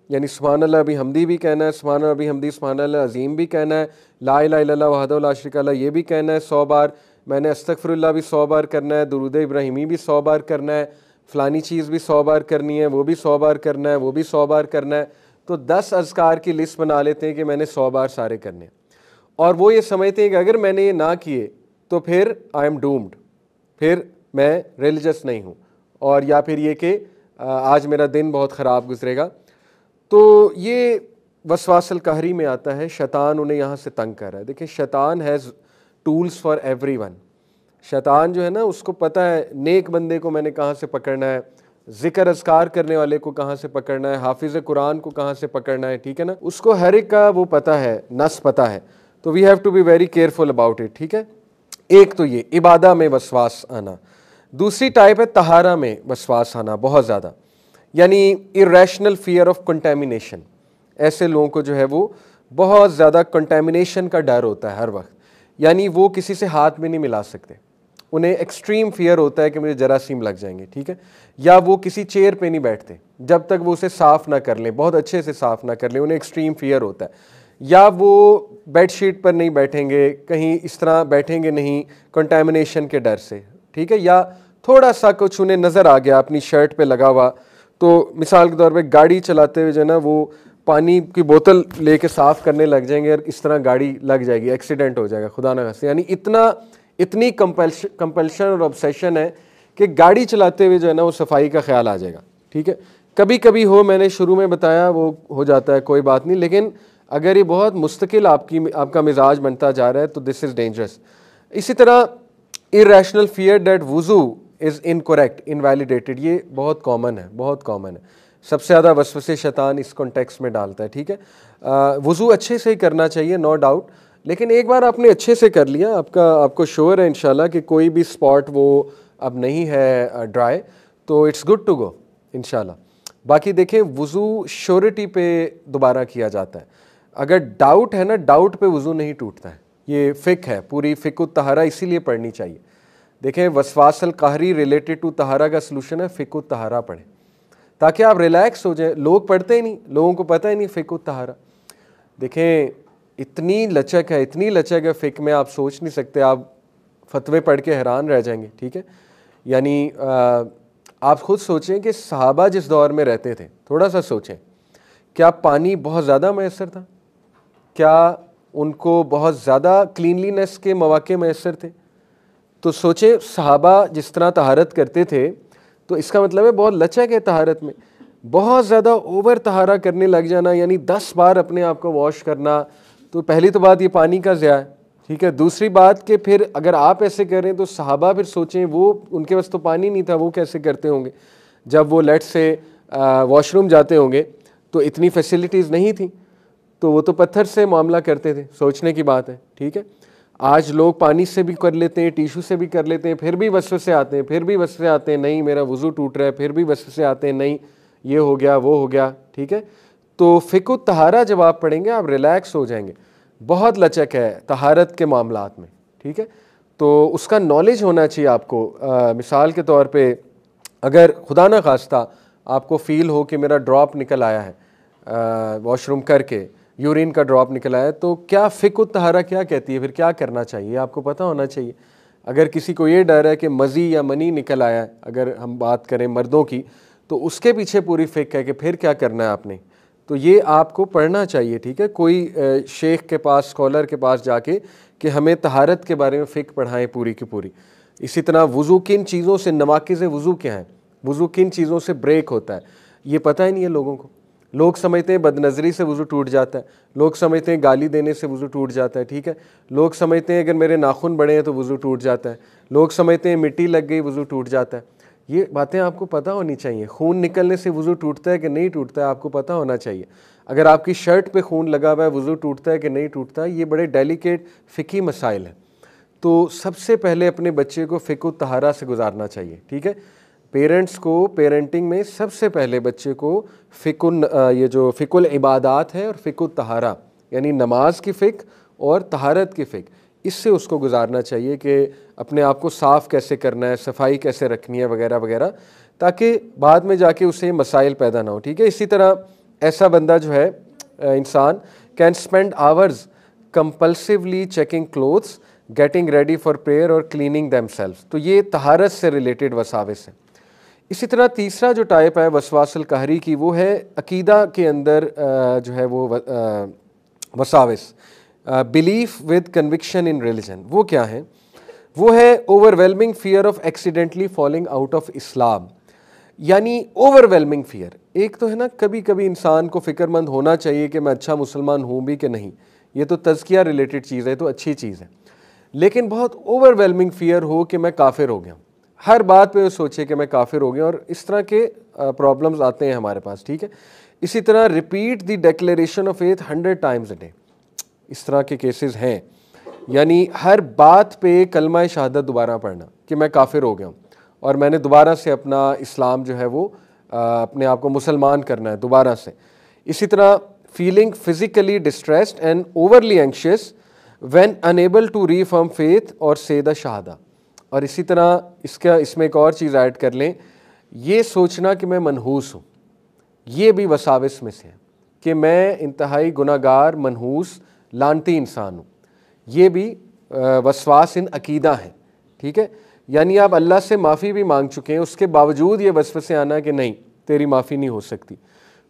Speaker 1: یعنی سبحان اللہ ابھی حمدی بھی کہنا ہے, سبحان اللہ ابھی حمدی سبحان اللہ عظیم بھی کہنا ہے, لا الہ الا اللہ وحدہ لا شریک لہ یہ بھی کہنا ہے 100 بار, میں نے استغفر اللہ بھی 100 بار کرنا ہے, درود ابراہیمی بھی 100 بار کرنا ہے, فلانی چیز بھی 100 بار کرنی ہے, وہ بھی 100 بار کرنا ہے, وہ بھی 100 بار کرنا ہے. تو 10 اذکار کی لسٹ بنا لیتے ہیں کہ میں نے 100 بار سارے کرنے ہیں, اور وہ یہ سمجھتے ہیں کہ اگر میں نے یہ نہ کیے تو پھر آئی ایم ڈومڈ, پھر میں ریلیجس نہیں ہوں, اور یا پھر یہ کہ آج میرا دن بہت خراب گزرے گا. تو یہ وسواس القہری میں آتا ہے, شیطان انہیں یہاں سے تنگ کر رہا ہے. دیکھیں شیطان has tools for every one. شیطان جو ہے نا اس کو پتہ ہے نیک بندے کو میں نے کہاں سے پکڑنا ہے, ذکر اذکار کرنے والے کو کہاں سے پکڑنا ہے, حافظ قرآن کو کہاں سے پکڑنا ہے, ٹھیک ہے نا, اس کو ہر ایک کا وہ پتہ ہے, نس پتہ ہے. تو we have to be very careful about it, ٹھیک ہے. ایک تو یہ عبادہ میں وسواس آنا. دوسری ٹائپ ہے طہارہ میں وسواس آنا بہت زیادہ, یعنی irrational fear of contamination. ایسے لوگوں کو جو ہے وہ بہت زیادہ کنٹیمنیشن کا ڈر ہوتا ہے ہر وقت, یعنی وہ کسی سے ہاتھ میں نہیں ملا سکتے, انہیں ایکسٹریم فیئر ہوتا ہے کہ مجھے جراثیم لگ جائیں گے, ٹھیک ہے, یا وہ کسی چیئر پہ نہیں بیٹھتے جب تک وہ اسے صاف نہ کر لیں, بہت اچھے سے صاف نہ کر لیں, انہیں ایکسٹریم فیئر ہوتا ہے. یا وہ بیڈ شیٹ پر نہیں بیٹھیں گے, کہیں اس طرح بیٹھیں گے نہیں کنٹیمنیشن کے ڈر سے, ٹھیک ہے. یا تھوڑا سا کچھ انہیں نظر آ گیا اپنی شرٹ پہ لگا ہوا, تو مثال کے طور پہ گاڑی چلاتے ہوئے جو ہے نا وہ پانی کی بوتل لے کے صاف کرنے لگ جائیں گے, اور اس طرح گاڑی لگ جائے گی, ایکسیڈنٹ ہو جائے گا خدا نہ خواستہ. یعنی اتنی کمپلشن اور obsession ہے کہ گاڑی چلاتے ہوئے جو ہے نا وہ صفائی کا خیال آ جائے گا, ٹھیک ہے. کبھی کبھی ہو, میں نے شروع میں بتایا وہ ہو جاتا ہے, کوئی بات نہیں, لیکن اگر یہ بہت مستقل آپ کا مزاج بنتا جا رہا ہے تو دس از ڈینجرس. اسی طرح irrational fear that وضو از انکریکٹ انویلیڈیٹڈ. یہ بہت کامن ہے, بہت کامن ہے. سب سے زیادہ وسوسے شیطان اس کانٹیکس میں ڈالتا ہے. ٹھیک ہے, وضو اچھے سے ہی کرنا چاہیے, نو ڈاؤٹ. لیکن ایک بار آپ نے اچھے سے کر لیا, آپ کو شور ہے انشاءاللہ کہ کوئی بھی اسپاٹ وہ اب نہیں ہے ڈرائی, تو اٹس گڈ ٹو گو انشاءاللہ. باقی دیکھیں وضو شیورٹی پہ دوبارہ کیا جاتا ہے. اگر ڈاؤٹ ہے نا, ڈاؤٹ پہ وضو نہیں ٹوٹتا ہے. یہ فقہ ہے, پوری فقہ الطہارہ اسی لیے پڑھنی چاہیے. دیکھیں وسواس القہری ریلیٹڈ ٹو طہارہ کا سلوشن ہے فقہ الطہارہ پڑھیں تاکہ آپ ریلیکس ہو جائیں. لوگ پڑھتے ہی نہیں, لوگوں کو پتہ ہی نہیں فقہ الطہارہ. دیکھیں اتنی لچک ہے, اتنی لچک ہے فقہ میں, آپ سوچ نہیں سکتے. آپ فتوے پڑھ کے حیران رہ جائیں گے. ٹھیک ہے, یعنی آپ خود سوچیں کہ صحابہ جس دور میں رہتے تھے, تھوڑا سا سوچیں, کیا پانی بہت زیادہ میسر تھا؟ کیا ان کو بہت زیادہ کلینلینس کے مواقع میسر تھے؟ تو سوچیں صحابہ جس طرح طہارت کرتے تھے, تو اس کا مطلب ہے بہت لچک ہے طہارت میں. بہت زیادہ اوور طہارہ کرنے لگ جانا, یعنی 10 بار اپنے آپ کو واش کرنا, تو پہلی تو بات یہ پانی کا ضیاع ہے. ٹھیک ہے, دوسری بات کہ پھر اگر آپ ایسے کریں تو صحابہ پھر سوچیں, وہ ان کے پاس تو پانی نہیں تھا, وہ کیسے کرتے ہوں گے؟ جب وہ لیٹ سے واش روم جاتے ہوں گے تو اتنی فیسلٹیز نہیں تھیں, تو وہ تو پتھر سے معاملہ کرتے تھے. سوچنے کی بات ہے. ٹھیک ہے, آج لوگ پانی سے بھی کر لیتے ہیں, ٹیشو سے بھی کر لیتے ہیں, پھر بھی وسوسے آتے ہیں, پھر بھی وسوسے آتے ہیں, نہیں میرا وضو ٹوٹ رہا ہے, پھر بھی وسوسے آتے ہیں, نہیں یہ ہو گیا وہ ہو گیا. ٹھیک ہے, تو فقہ الطہارہ جب آپ پڑھیں گے آپ ریلیکس ہو جائیں گے. بہت لچک ہے طہارت کے معاملات میں. ٹھیک ہے, تو اس کا نالج ہونا چاہیے آپ کو. مثال کے طور پہ اگر خدا نہ خواستہ آپ کو فیل ہو کہ میرا ڈراپ نکل آیا ہے واش روم کر کے, یورین کا ڈراپ نکل آیا ہے, تو کیا فقہ الطہارہ کیا کہتی ہے, پھر کیا کرنا چاہیے آپ کو پتہ ہونا چاہیے. اگر کسی کو یہ ڈر ہے کہ مزی یا منی نکل آیا ہے, اگر ہم بات کریں مردوں کی, تو اس کے پیچھے پوری فقہ ہے کہ پھر کیا کرنا ہے آپ نے, تو یہ آپ کو پڑھنا چاہیے. ٹھیک ہے, کوئی شیخ کے پاس, اسکالر کے پاس جا کے کہ ہمیں طہارت کے بارے میں فقہ پڑھائیں پوری کی پوری. اسی طرح وضو کن چیزوں سے, نواقض وضو کیا ہیں, وضو کن چیزوں سے بریک ہوتا ہے, یہ پتہ ہی نہیں ہے لوگوں کو. لوگ سمجھتے ہیں بد نظری سے وضو ٹوٹ جاتا ہے, لوگ سمجھتے ہیں گالی دینے سے وضو ٹوٹ جاتا ہے. ٹھیک ہے, لوگ سمجھتے ہیں اگر میرے ناخن بڑے ہیں تو وضو ٹوٹ جاتا ہے, لوگ سمجھتے ہیں مٹی لگ گئی وضو ٹوٹ جاتا ہے. یہ باتیں آپ کو پتہ ہونی چاہیے. خون نکلنے سے وضو ٹوٹتا ہے کہ نہیں ٹوٹتا ہے آپ کو پتہ ہونا چاہیے. اگر آپ کی شرٹ پہ خون لگا ہوا ہے وضو ٹوٹتا ہے کہ نہیں ٹوٹتا ہے, یہ بڑے ڈیلیکیٹ فقہی مسائل ہیں. تو سب سے پہلے اپنے بچے کو فقہ الطہارہ سے گزارنا چاہیے. ٹھیک ہے, پیرنٹس کو پیرنٹنگ میں سب سے پہلے بچے کو یہ جو فقہ العبادات ہے اور فقہ الطہارہ, یعنی نماز کی فقہ اور طہارت کی فقہ, اس سے اس کو گزارنا چاہیے کہ اپنے آپ کو صاف کیسے کرنا ہے, صفائی کیسے رکھنی ہے وغیرہ وغیرہ, تاکہ بعد میں جا کے اسے مسائل پیدا نہ ہو. ٹھیک ہے, اسی طرح ایسا بندہ جو ہے انسان can spend hours compulsively checking clothes, getting ready for prayer اور کلیننگ دیم سیلف. تو یہ طہارت سے ریلیٹڈ وساوس ہیں. اسی طرح تیسرا جو ٹائپ ہے وسواس القہری کی, وہ ہے عقیدہ کے اندر جو ہے وہ وساوس, belief with conviction in religion. وہ کیا ہیں؟ وہ ہے overwhelming fear of accidentally falling out of Islam. یعنی اوور ویلمنگ فیئر, ایک تو ہے نا کبھی کبھی انسان کو فکر مند ہونا چاہیے کہ میں اچھا مسلمان ہوں بھی کہ نہیں, یہ تو تزکیہ ریلیٹڈ چیز ہے, تو اچھی چیز ہے. لیکن بہت اوور ویلمنگ فیئر ہو کہ میں کافر ہو گیا ہوں, ہر بات پہ وہ سوچے کہ میں کافر ہو گیا, اور اس طرح کے پرابلمز آتے ہیں ہمارے پاس. ٹھیک ہے, اسی طرح repeat the declaration of faith 100 times a day, اس طرح کے کیسز ہیں. یعنی ہر بات پہ کلمہ شہادت دوبارہ پڑھنا کہ میں کافر ہو گیا ہوں اور میں نے دوبارہ سے اپنا اسلام جو ہے وہ اپنے آپ کو مسلمان کرنا ہے دوبارہ سے. اسی طرح feeling physically distressed and overly anxious when unable to reform faith اور سے دا شہادہ. اور اسی طرح اس میں ایک اور چیز ایڈ کر لیں, یہ سوچنا کہ میں منحوس ہوں. یہ بھی وساوس میں سے ہے کہ میں انتہائی گناہ گار, منحوس, لعنتی انسان ہوں. یہ بھی وسواس ان عقیدہ ہیں. ٹھیک ہے, یعنی آپ اللہ سے معافی بھی مانگ چکے ہیں, اس کے باوجود یہ وسوسے آنا کہ نہیں تیری معافی نہیں ہو سکتی.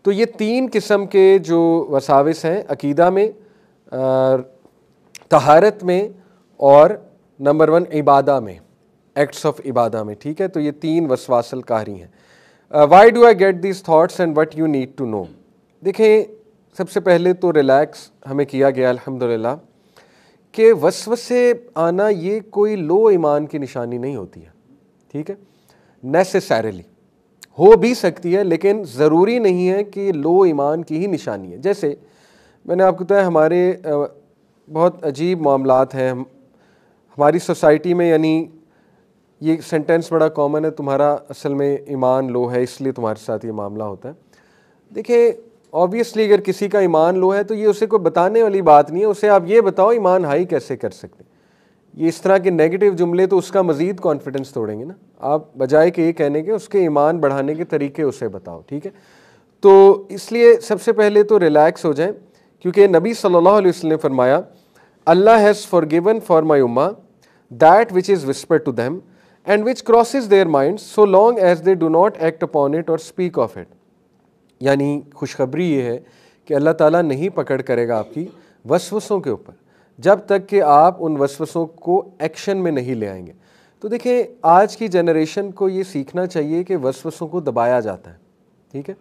Speaker 1: تو یہ 3 قسم کے جو وساوس ہیں, عقیدہ میں, طہارت میں, اور نمبر 1 عبادہ میں, ایکٹس آف عبادہ میں. ٹھیک ہے, تو یہ 3 وسواس القہری ہیں. Why do I get these thoughts and what you need to know. دیکھیں سب سے پہلے تو ریلیکس ہمیں کیا گیا الحمدللہ کہ وسوسے آنا یہ کوئی لو ایمان کی نشانی نہیں ہوتی ہے. ٹھیک ہے, نیسیسریلی ہو بھی سکتی ہے لیکن ضروری نہیں ہے کہ لو ایمان کی ہی نشانی ہے. جیسے میں نے آپ کو بتایا ہمارے بہت عجیب معاملات ہیں ہماری سوسائٹی میں, یعنی یہ سینٹینس بڑا کامن ہے, تمہارا اصل میں ایمان لو ہے اس لیے تمہارے ساتھ یہ معاملہ ہوتا ہے. دیکھیں آبویسلی اگر کسی کا ایمان لو ہے تو یہ اسے کوئی بتانے والی بات نہیں ہے, اسے آپ یہ بتاؤ ایمان ہائی کیسے کر سکتے. یہ اس طرح کے نیگیٹو جملے تو اس کا مزید کانفیڈنس توڑیں گے نا. آپ بجائے کہ یہ کہنے کے اس کے ایمان بڑھانے کے طریقے اسے بتاؤ, ٹھیک ہے. تو اس لیے سب سے پہلے تو ریلیکس ہو جائیں, کیونکہ نبی صلی اللہ علیہ وسلم نے فرمایا اللہ has forgiven for my ummah that which is whispered to them and which crosses their minds so long as they do not act upon it or speak of it. یعنی خوشخبری یہ ہے کہ اللہ تعالیٰ نہیں پکڑ کرے گا آپ کی وسوسوں کے اوپر جب تک کہ آپ ان وسوسوں کو ایکشن میں نہیں لے آئیں گے. تو دیکھیں آج کی جنریشن کو یہ سیکھنا چاہیے کہ وسوسوں کو دبایا جاتا ہے, ٹھیک ہے.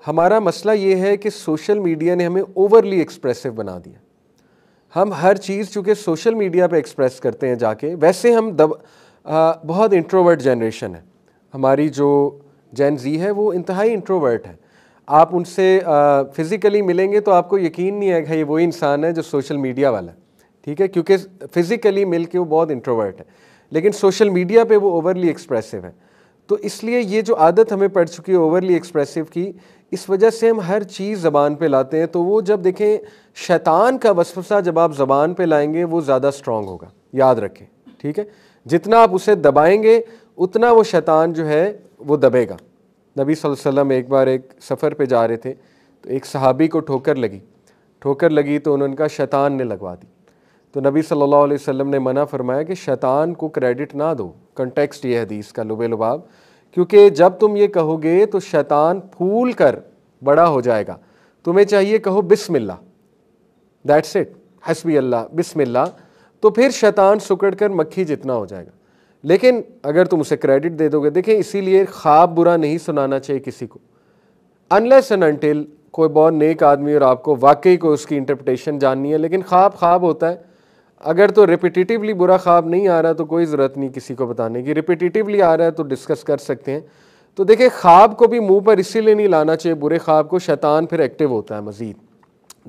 Speaker 1: ہمارا مسئلہ یہ ہے کہ سوشل میڈیا نے ہمیں اوورلی ایکسپریسو بنا دیا. ہم ہر چیز چونکہ سوشل میڈیا پہ ایکسپریس کرتے ہیں جا کے, ویسے ہم بہت انٹروورٹ جنریشن ہے. ہماری جو جین زی ہے وہ انتہائی انٹروورٹ ہے. آپ ان سے فزیکلی ملیں گے تو آپ کو یقین نہیں آئے گا یہ وہی انسان ہے جو سوشل میڈیا والا ہے, ٹھیک ہے, کیونکہ فزیکلی مل کے وہ بہت انٹروورٹ ہے لیکن سوشل میڈیا پہ وہ اوورلی ایکسپریسو ہے. تو اس لیے یہ جو عادت ہمیں پڑ چکی ہے اوورلی ایکسپریسو کی, اس وجہ سے ہم ہر چیز زبان پہ لاتے ہیں. تو وہ جب دیکھیں شیطان کا وسوسہ جب آپ زبان پہ لائیں گے وہ زیادہ اسٹرانگ ہوگا, یاد رکھیں, ٹھیک ہے. جتنا آپ اسے دبائیں گے اتنا وہ شیطان جو ہے وہ دبے گا. نبی صلی اللہ علیہ وسلم ایک بار ایک سفر پہ جا رہے تھے تو ایک صحابی کو ٹھوکر لگی تو انہوں نے کہا شیطان نے لگوا دی. تو نبی صلی اللہ علیہ وسلم نے منع فرمایا کہ شیطان کو کریڈٹ نہ دو. کنٹیکسٹ یہ حدیث کا لب لباب, کیونکہ جب تم یہ کہو گے تو شیطان پھول کر بڑا ہو جائے گا. تمہیں چاہیے کہو بسم اللہ, دیٹس اٹ, حسبی اللہ, بسم اللہ, تو پھر شیطان سکڑ کر مکھی جتنا ہو جائے گا. لیکن اگر تم اسے کریڈٹ دے دو گے, دیکھیں اسی لیے خواب برا نہیں سنانا چاہیے کسی کو unless and until کوئی بہت نیک آدمی اور آپ کو واقعی کو اس کی انٹرپریٹیشن جاننی ہے. لیکن خواب ہوتا ہے, اگر تو ریپیٹیٹیولی برا خواب نہیں آ رہا تو کوئی ضرورت نہیں کسی کو بتانے کی, ریپیٹیٹیولی آ رہا ہے تو ڈسکس کر سکتے ہیں. تو دیکھیں خواب کو بھی منہ پر اسی لیے نہیں لانا چاہیے برے خواب کو, شیطان پھر ایکٹیو ہوتا ہے مزید.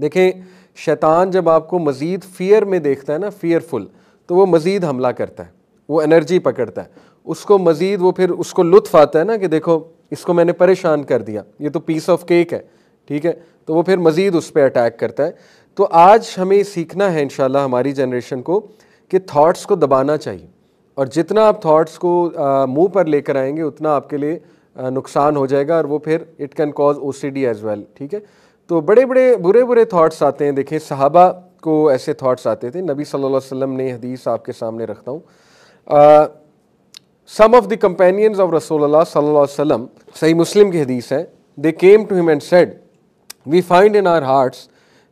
Speaker 1: دیکھیں شیطان جب آپ کو مزید فیئر میں دیکھتا ہے نا, فیئرفل, تو وہ مزید حملہ کرتا ہے, وہ انرجی پکڑتا ہے اس کو مزید, وہ پھر اس کو لطف آتا ہے نا کہ دیکھو اس کو میں نے پریشان کر دیا, یہ تو پیس آف کیک ہے, ٹھیک ہے, تو وہ پھر مزید اس پہ اٹیک کرتا ہے. تو آج ہمیں سیکھنا ہے انشاءاللہ ہماری جنریشن کو کہ تھاٹس کو دبانا چاہیے, اور جتنا آپ تھاٹس کو منہ پر لے کر آئیں گے اتنا آپ کے لیے نقصان ہو جائے گا, اور وہ پھر it can cause OCD as well, ٹھیک ہے. تو بڑے برے تھاٹس آتے ہیں. دیکھیں صحابہ کو ایسے تھاٹس آتے تھے. نبی صلی اللہ علیہ وسلم نے حدیث آپ کے سامنے رکھتا ہوں. Some of the companions of Rasulullah sallallahu alaihi wasallam, صحیح مسلم کی حدیث ہے, they came to him and said, we find in our hearts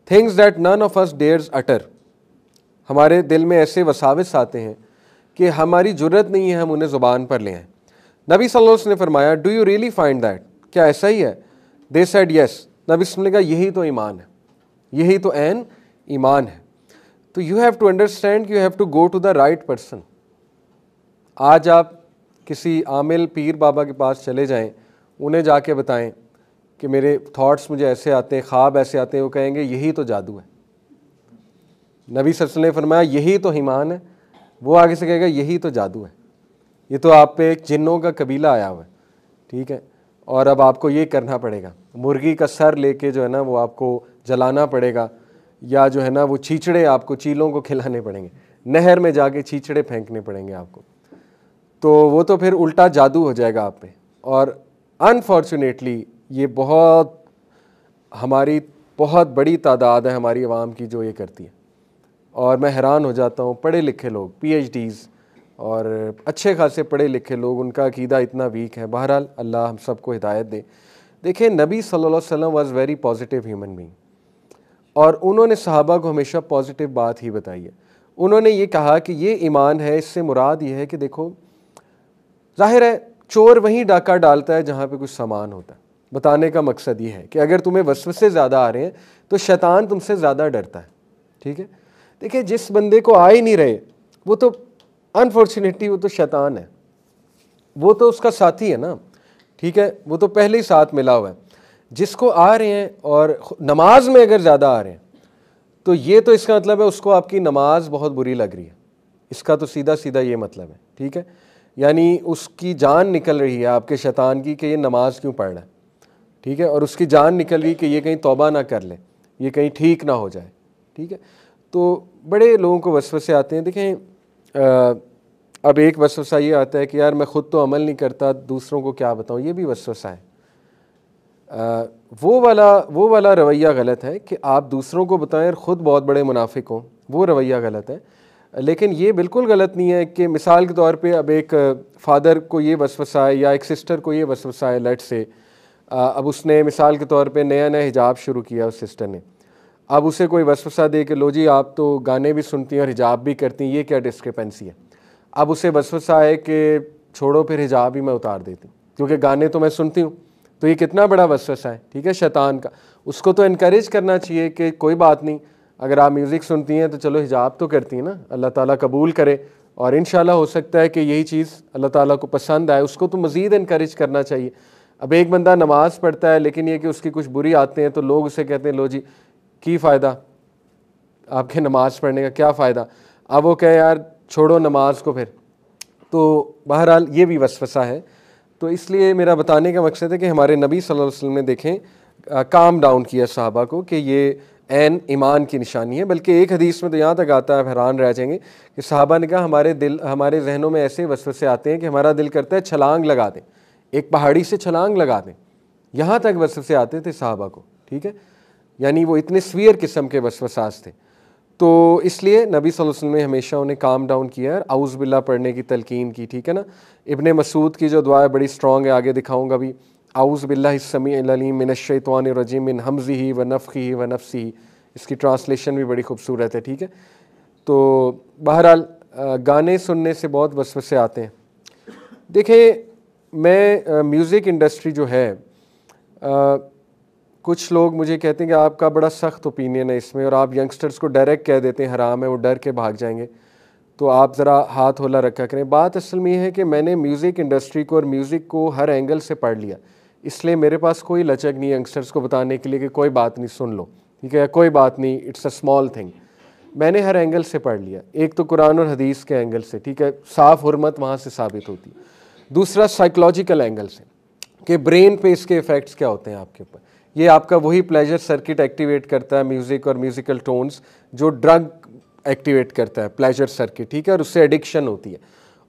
Speaker 1: things that none of us dares utter. ہمارے دل میں ایسے وساوس آتے ہیں کہ ہماری جرت نہیں ہے ہم انہیں زبان پر لے آئیں. نبی صلی اللہ علیہ وسلم نے فرمایا do you really find that, کیا ایسا ہی ہے؟ they said yes. نبی صلی اللہ علیہ وسلم نے کہا یہی تو ایمان ہے, یہی تو عین ایمان ہے. تو you have to understand, you have to go to the right person. آج آپ کسی عامل پیر بابا کے پاس چلے جائیں, انہیں جا کے بتائیں کہ میرے تھاٹس مجھے ایسے آتے ہیں, خواب ایسے آتے ہیں, وہ کہیں گے یہی تو جادو ہے. نبی صلی اللہ علیہ وسلم نے فرمایا یہی تو ایمان ہے, وہ آگے سے کہے گا یہی تو جادو ہے, یہ تو آپ پہ ایک جنوں کا قبیلہ آیا ہوا ہے, ٹھیک ہے, اور اب آپ کو یہ کرنا پڑے گا, مرغی کا سر لے کے جو ہے نا وہ آپ کو جلانا پڑے گا, یا جو ہے نا وہ چیچڑے آپ کو چیلوں کو کھلانے پڑیں گے, نہر میں جا کے چیچڑے پھینکنے پڑیں گے آپ کو. تو وہ تو پھر الٹا جادو ہو جائے گا آپ پہ. اور انفارچونیٹلی یہ ہماری بہت بڑی تعداد ہے ہماری عوام کی جو یہ کرتی ہے, اور میں حیران ہو جاتا ہوں. پڑھے لکھے لوگ, PhDs اور اچھے خاصے پڑھے لکھے لوگ, ان کا عقیدہ اتنا ویک ہے. بہرحال اللہ ہم سب کو ہدایت دے. دیکھیں نبی صلی اللہ علیہ وسلم was very positive human being, اور انہوں نے صحابہ کو ہمیشہ پازیٹیو بات ہی بتائی ہے. انہوں نے یہ کہا کہ یہ ایمان ہے, اس سے مراد یہ ہے کہ دیکھو ظاہر ہے چور وہیں ڈاکہ ڈالتا ہے جہاں پہ کچھ سامان ہوتا ہے. بتانے کا مقصد یہ ہے کہ اگر تمہیں وسوسے زیادہ آ رہے ہیں تو شیطان تم سے زیادہ ڈرتا ہے, ٹھیک ہے. دیکھیں جس بندے کو آ ہی نہیں رہے وہ تو انفارچونیٹلی وہ تو شیطان ہے. وہ تو اس کا ساتھی ہے نا, ٹھیک ہے, وہ تو پہلے ہی ساتھ ملا ہوا ہے. جس کو آ رہے ہیں اور نماز میں اگر زیادہ آ رہے ہیں تو یہ تو اس کا مطلب ہے اس کو آپ کی نماز بہت بری لگ رہی ہے, اس کا تو سیدھا سیدھا یہ مطلب ہے, ٹھیک ہے. یعنی اس کی جان نکل رہی ہے آپ کے شیطان کی کہ یہ نماز کیوں پڑھ رہا ہے, ٹھیک ہے, اور اس کی جان نکل رہی کہ یہ کہیں توبہ نہ کر لے, یہ کہیں ٹھیک نہ ہو جائے, ٹھیک ہے. تو بڑے لوگوں کو وسوسے آتے ہیں. دیکھیں اب ایک وسوسہ یہ آتا ہے کہ یار میں خود تو عمل نہیں کرتا, دوسروں کو کیا بتاؤں, یہ بھی وسوسہ ہے. وہ والا رویہ غلط ہے کہ آپ دوسروں کو بتائیں اور خود بہت بڑے منافق ہوں, وہ رویہ غلط ہے. لیکن یہ بالکل غلط نہیں ہے کہ مثال کے طور پہ اب ایک فادر کو یہ وسوسہ ہے یا ایک سسٹر کو یہ وسوسہ ہے, لیٹ سے اب اس نے مثال کے طور پہ نیا حجاب شروع کیا اس سسٹر نے, اب اسے کوئی وسوسہ دے کہ لو جی آپ تو گانے بھی سنتی ہیں اور حجاب بھی کرتی ہیں, یہ کیا ڈسکرپنسی ہے. اب اسے وسوسہ ہے کہ چھوڑو پھر حجاب ہی میں اتار دیتی ہوں کیونکہ گانے تو میں سنتی ہوں. تو یہ کتنا بڑا وسوسہ ہے, ٹھیک ہے, شیطان کا. اس کو تو انکریج کرنا چاہیے کہ کوئی بات نہیں, اگر آپ میوزک سنتی ہیں تو چلو حجاب تو کرتی ہیں نا, اللہ تعالیٰ قبول کرے, اور انشاءاللہ ہو سکتا ہے کہ یہی چیز اللہ تعالیٰ کو پسند آئے. اس کو تو مزید انکریج کرنا چاہیے. اب ایک بندہ نماز پڑھتا ہے لیکن یہ کہ اس کی کچھ بری عادتیں ہیں تو لوگ اسے کہتے ہیں لو جی کی فائدہ, آپ کے نماز پڑھنے کا کیا فائدہ, اب وہ کہے یار چھوڑو نماز کو پھر. تو بہرحال یہ بھی وسوسہ ہے. تو اس لیے میرا بتانے کا مقصد ہے کہ ہمارے نبی صلی اللہ علیہ وسلم نے دیکھیں کام ڈاؤن کیا صحابہ کو کہ یہ عین ایمان کی نشانی ہے. بلکہ ایک حدیث میں تو یہاں تک آتا ہے, حیران رہ جائیں گے, کہ صحابہ نے کہا ہمارے ذہنوں میں ایسے وسوسے آتے ہیں کہ ہمارا دل کرتا ہے چھلانگ لگا دیں, ایک پہاڑی سے چھلانگ لگا دیں. یہاں تک وسوسے آتے تھے صحابہ کو, ٹھیک ہے. یعنی وہ اتنے سویر قسم کے وسوسات تھے. تو اس لیے نبی صلی اللہ علیہ وسلم نے ہمیشہ انہیں کام ڈاؤن کیا ہے, اعوذ باللہ پڑھنے کی تلقین کی, ٹھیک ہے نا. ابن مسعود کی جو دعا ہے بڑی سٹرونگ ہے, آگے دکھاؤں گا بھی. اعوذ باللہ السمیع العلیم من الشیطان الرجیم من ہمزہ ونفخہ ونفثہ, اس کی ٹرانسلیشن بھی بڑی خوبصورت ہے, ٹھیک ہے. تو بہرحال گانے سننے سے بہت وسوسے آتے ہیں. دیکھیں میں میوزک انڈسٹری جو ہے, کچھ لوگ مجھے کہتے ہیں کہ آپ کا بڑا سخت اوپینین ہے اس میں, اور آپ ینگسٹرز کو ڈائریکٹ کہہ دیتے ہیں حرام ہے, وہ ڈر کے بھاگ جائیں گے, تو آپ ذرا ہاتھ ہولا رکھا کریں. بات اصل میں یہ ہے کہ میں نے میوزک انڈسٹری کو اور میوزک کو ہر اینگل سے پڑھ لیا, اس لیے میرے پاس کوئی لچک نہیں ہے ینگسٹرز کو بتانے کے لیے کہ کوئی بات نہیں سن لو, ٹھیک ہے, کوئی بات نہیں, اٹس اے اسمال تھنگ. میں نے ہر اینگل سے پڑھ لیا. ایک تو قرآن اور حدیث کے اینگل سے, ٹھیک ہے, صاف حرمت وہاں سے ثابت ہوتی ہے. دوسرا سائیکلوجیکل اینگل سے کہ برین پہ اس کے ایفیکٹس کیا ہوتے ہیں آپ کے اوپر. یہ آپ کا وہی پلیجر سرکٹ ایکٹیویٹ کرتا ہے میوزک اور میوزیکل ٹونز جو ڈرگ ایکٹیویٹ کرتا ہے, پلیجر سرکٹ, ٹھیک ہے, اور اس سے ایڈکشن ہوتی ہے.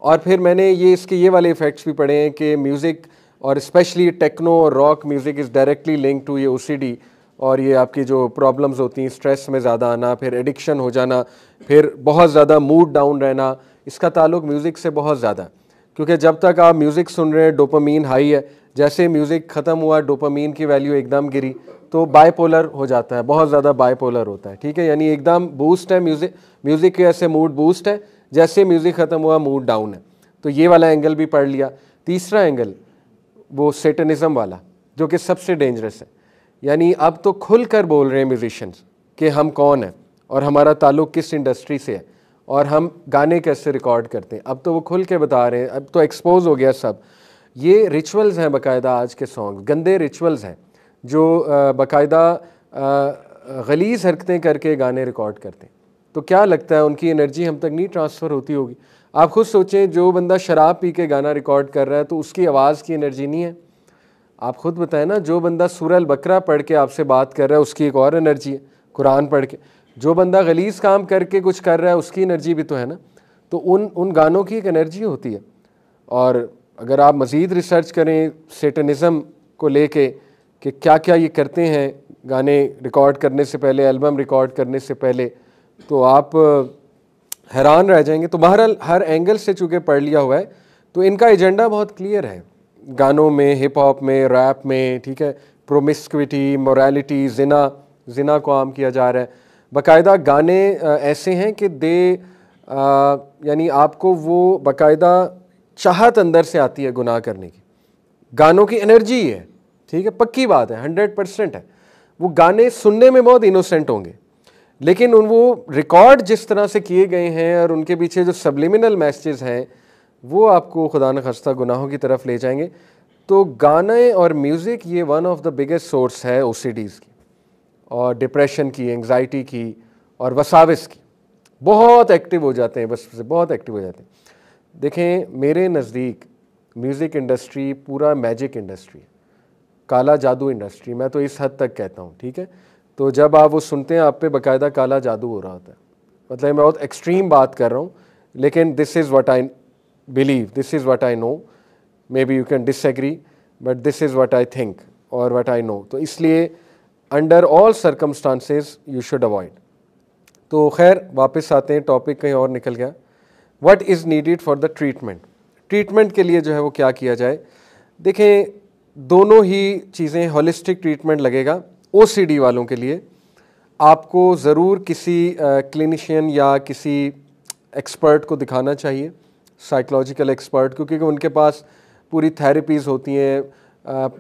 Speaker 1: اور پھر میں نے اس کے یہ والے ایفیکٹس بھی پڑھے ہیں کہ میوزک اور اسپیشلی ٹیکنو اور rock music is directly link to یہ او سی ڈی, اور یہ آپ کی جو پرابلمز ہوتی ہیں, اسٹریس میں زیادہ آنا, پھر ایڈکشن ہو جانا, پھر بہت زیادہ موڈ ڈاؤن رہنا, اس کا تعلق میوزک سے بہت زیادہ ہے. کیونکہ جب تک آپ میوزک سن رہے ہیں ڈوپامین ہائی ہے, جیسے میوزک ختم ہوا ڈوپامین کی ویلیو ایک دم گری, تو بائی پولر ہو جاتا ہے, بہت زیادہ بائی پولر ہوتا ہے, ٹھیک ہے. یعنی ایک دم بوسٹ ہے میوزک کے, ایسے موڈ بوسٹ ہے, جیسے میوزک ختم ہوا موڈ ڈاؤن ہے. تو یہ والا اینگل بھی پڑھ لیا. تیسرا اینگل وہ سیٹنزم والا جو کہ سب سے ڈینجرس ہے. یعنی اب تو کھل کر بول رہے ہیں میوزیشنز کہ ہم کون ہیں اور ہمارا تعلق کس انڈسٹری سے ہے اور ہم گانے کیسے ریکارڈ کرتے ہیں. اب تو وہ کھل کے بتا رہے ہیں, اب تو ایکسپوز ہو گیا سب. یہ ریچولز ہیں باقاعدہ, آج کے سانگ گندے ریچولز ہیں جو باقاعدہ غلیظ حرکتیں کر کے گانے ریکارڈ کرتے ہیں. تو کیا لگتا ہے ان کی انرجی ہم تک نہیں ٹرانسفر ہوتی ہوگی؟ آپ خود سوچیں, جو بندہ شراب پی کے گانا ریکارڈ کر رہا ہے تو اس کی آواز کی انرجی نہیں ہے. آپ خود بتائیں نا, جو بندہ سورہ البقرہ پڑھ کے آپ سے بات کر رہا ہے اس کی ایک اور انرجی ہے, قرآن پڑھ کے. جو بندہ غلیظ کام کر کے کچھ کر رہا ہے اس کی انرجی بھی تو ہے نا. تو ان گانوں کی ایک انرجی ہوتی ہے. اور اگر آپ مزید ریسرچ کریں سیٹنزم کو لے کے کہ کیا کیا یہ کرتے ہیں گانے ریکارڈ کرنے سے پہلے, البم ریکارڈ کرنے سے پہلے, تو آپ حیران رہ جائیں گے. تو بہرحال ہر اینگل سے چونکہ پڑھ لیا ہوا ہے تو ان کا ایجنڈا بہت کلیئر ہے, گانوں میں, ہپ ہاپ میں, ریپ میں, ٹھیک ہے, پرومسکوٹی, موریلٹی, زنا کو عام کیا جا رہا ہے. باقاعدہ گانے ایسے ہیں کہ یعنی آپ کو وہ باقاعدہ چاہت اندر سے آتی ہے گناہ کرنے کی. گانوں کی انرجی ہے, ٹھیک ہے, پکی بات ہے, 100% ہے. وہ گانے سننے میں بہت انوسینٹ ہوں گے لیکن وہ ریکارڈ جس طرح سے کیے گئے ہیں اور ان کے پیچھے جو سبلیمنل میسیجز ہیں وہ آپ کو خدا نخواستہ گناہوں کی طرف لے جائیں گے. تو گانے اور میوزک یہ one of the biggest source ہے OCDs کی اور ڈپریشن کی, انگزائٹی کی اور وساوس کی. بہت ایکٹیو ہو جاتے ہیں, بس بہت ایکٹیو ہو جاتے ہیں. دیکھیں میرے نزدیک میوزک انڈسٹری پورا میجک انڈسٹری, کالا جادو انڈسٹری, میں تو اس حد تک کہتا ہوں, ٹھیک ہے. تو جب آپ وہ سنتے ہیں آپ پہ باقاعدہ کالا جادو ہو رہا ہوتا ہے. مطلب میں بہت ایکسٹریم بات کر رہا ہوں, لیکن this is what I believe, this is what I know. Maybe you can disagree but this is what I think اور واٹ آئی نو. تو اس لیے under all circumstances you should avoid. تو خیر واپس آتے ہیں, topic کہیں اور نکل گیا. What is needed for the treatment. Treatment کے لیے جو ہے وہ کیا کیا جائے. دیکھیں دونوں ہی چیزیں, ہولسٹک ٹریٹمنٹ لگے گا. OCD والوں کے لیے آپ کو ضرور کسی کلینیشین یا کسی ایکسپرٹ کو دکھانا چاہیے, سائیکلوجیکل ایکسپرٹ, کیونکہ ان کے پاس پوری تھیراپیز ہوتی ہیں,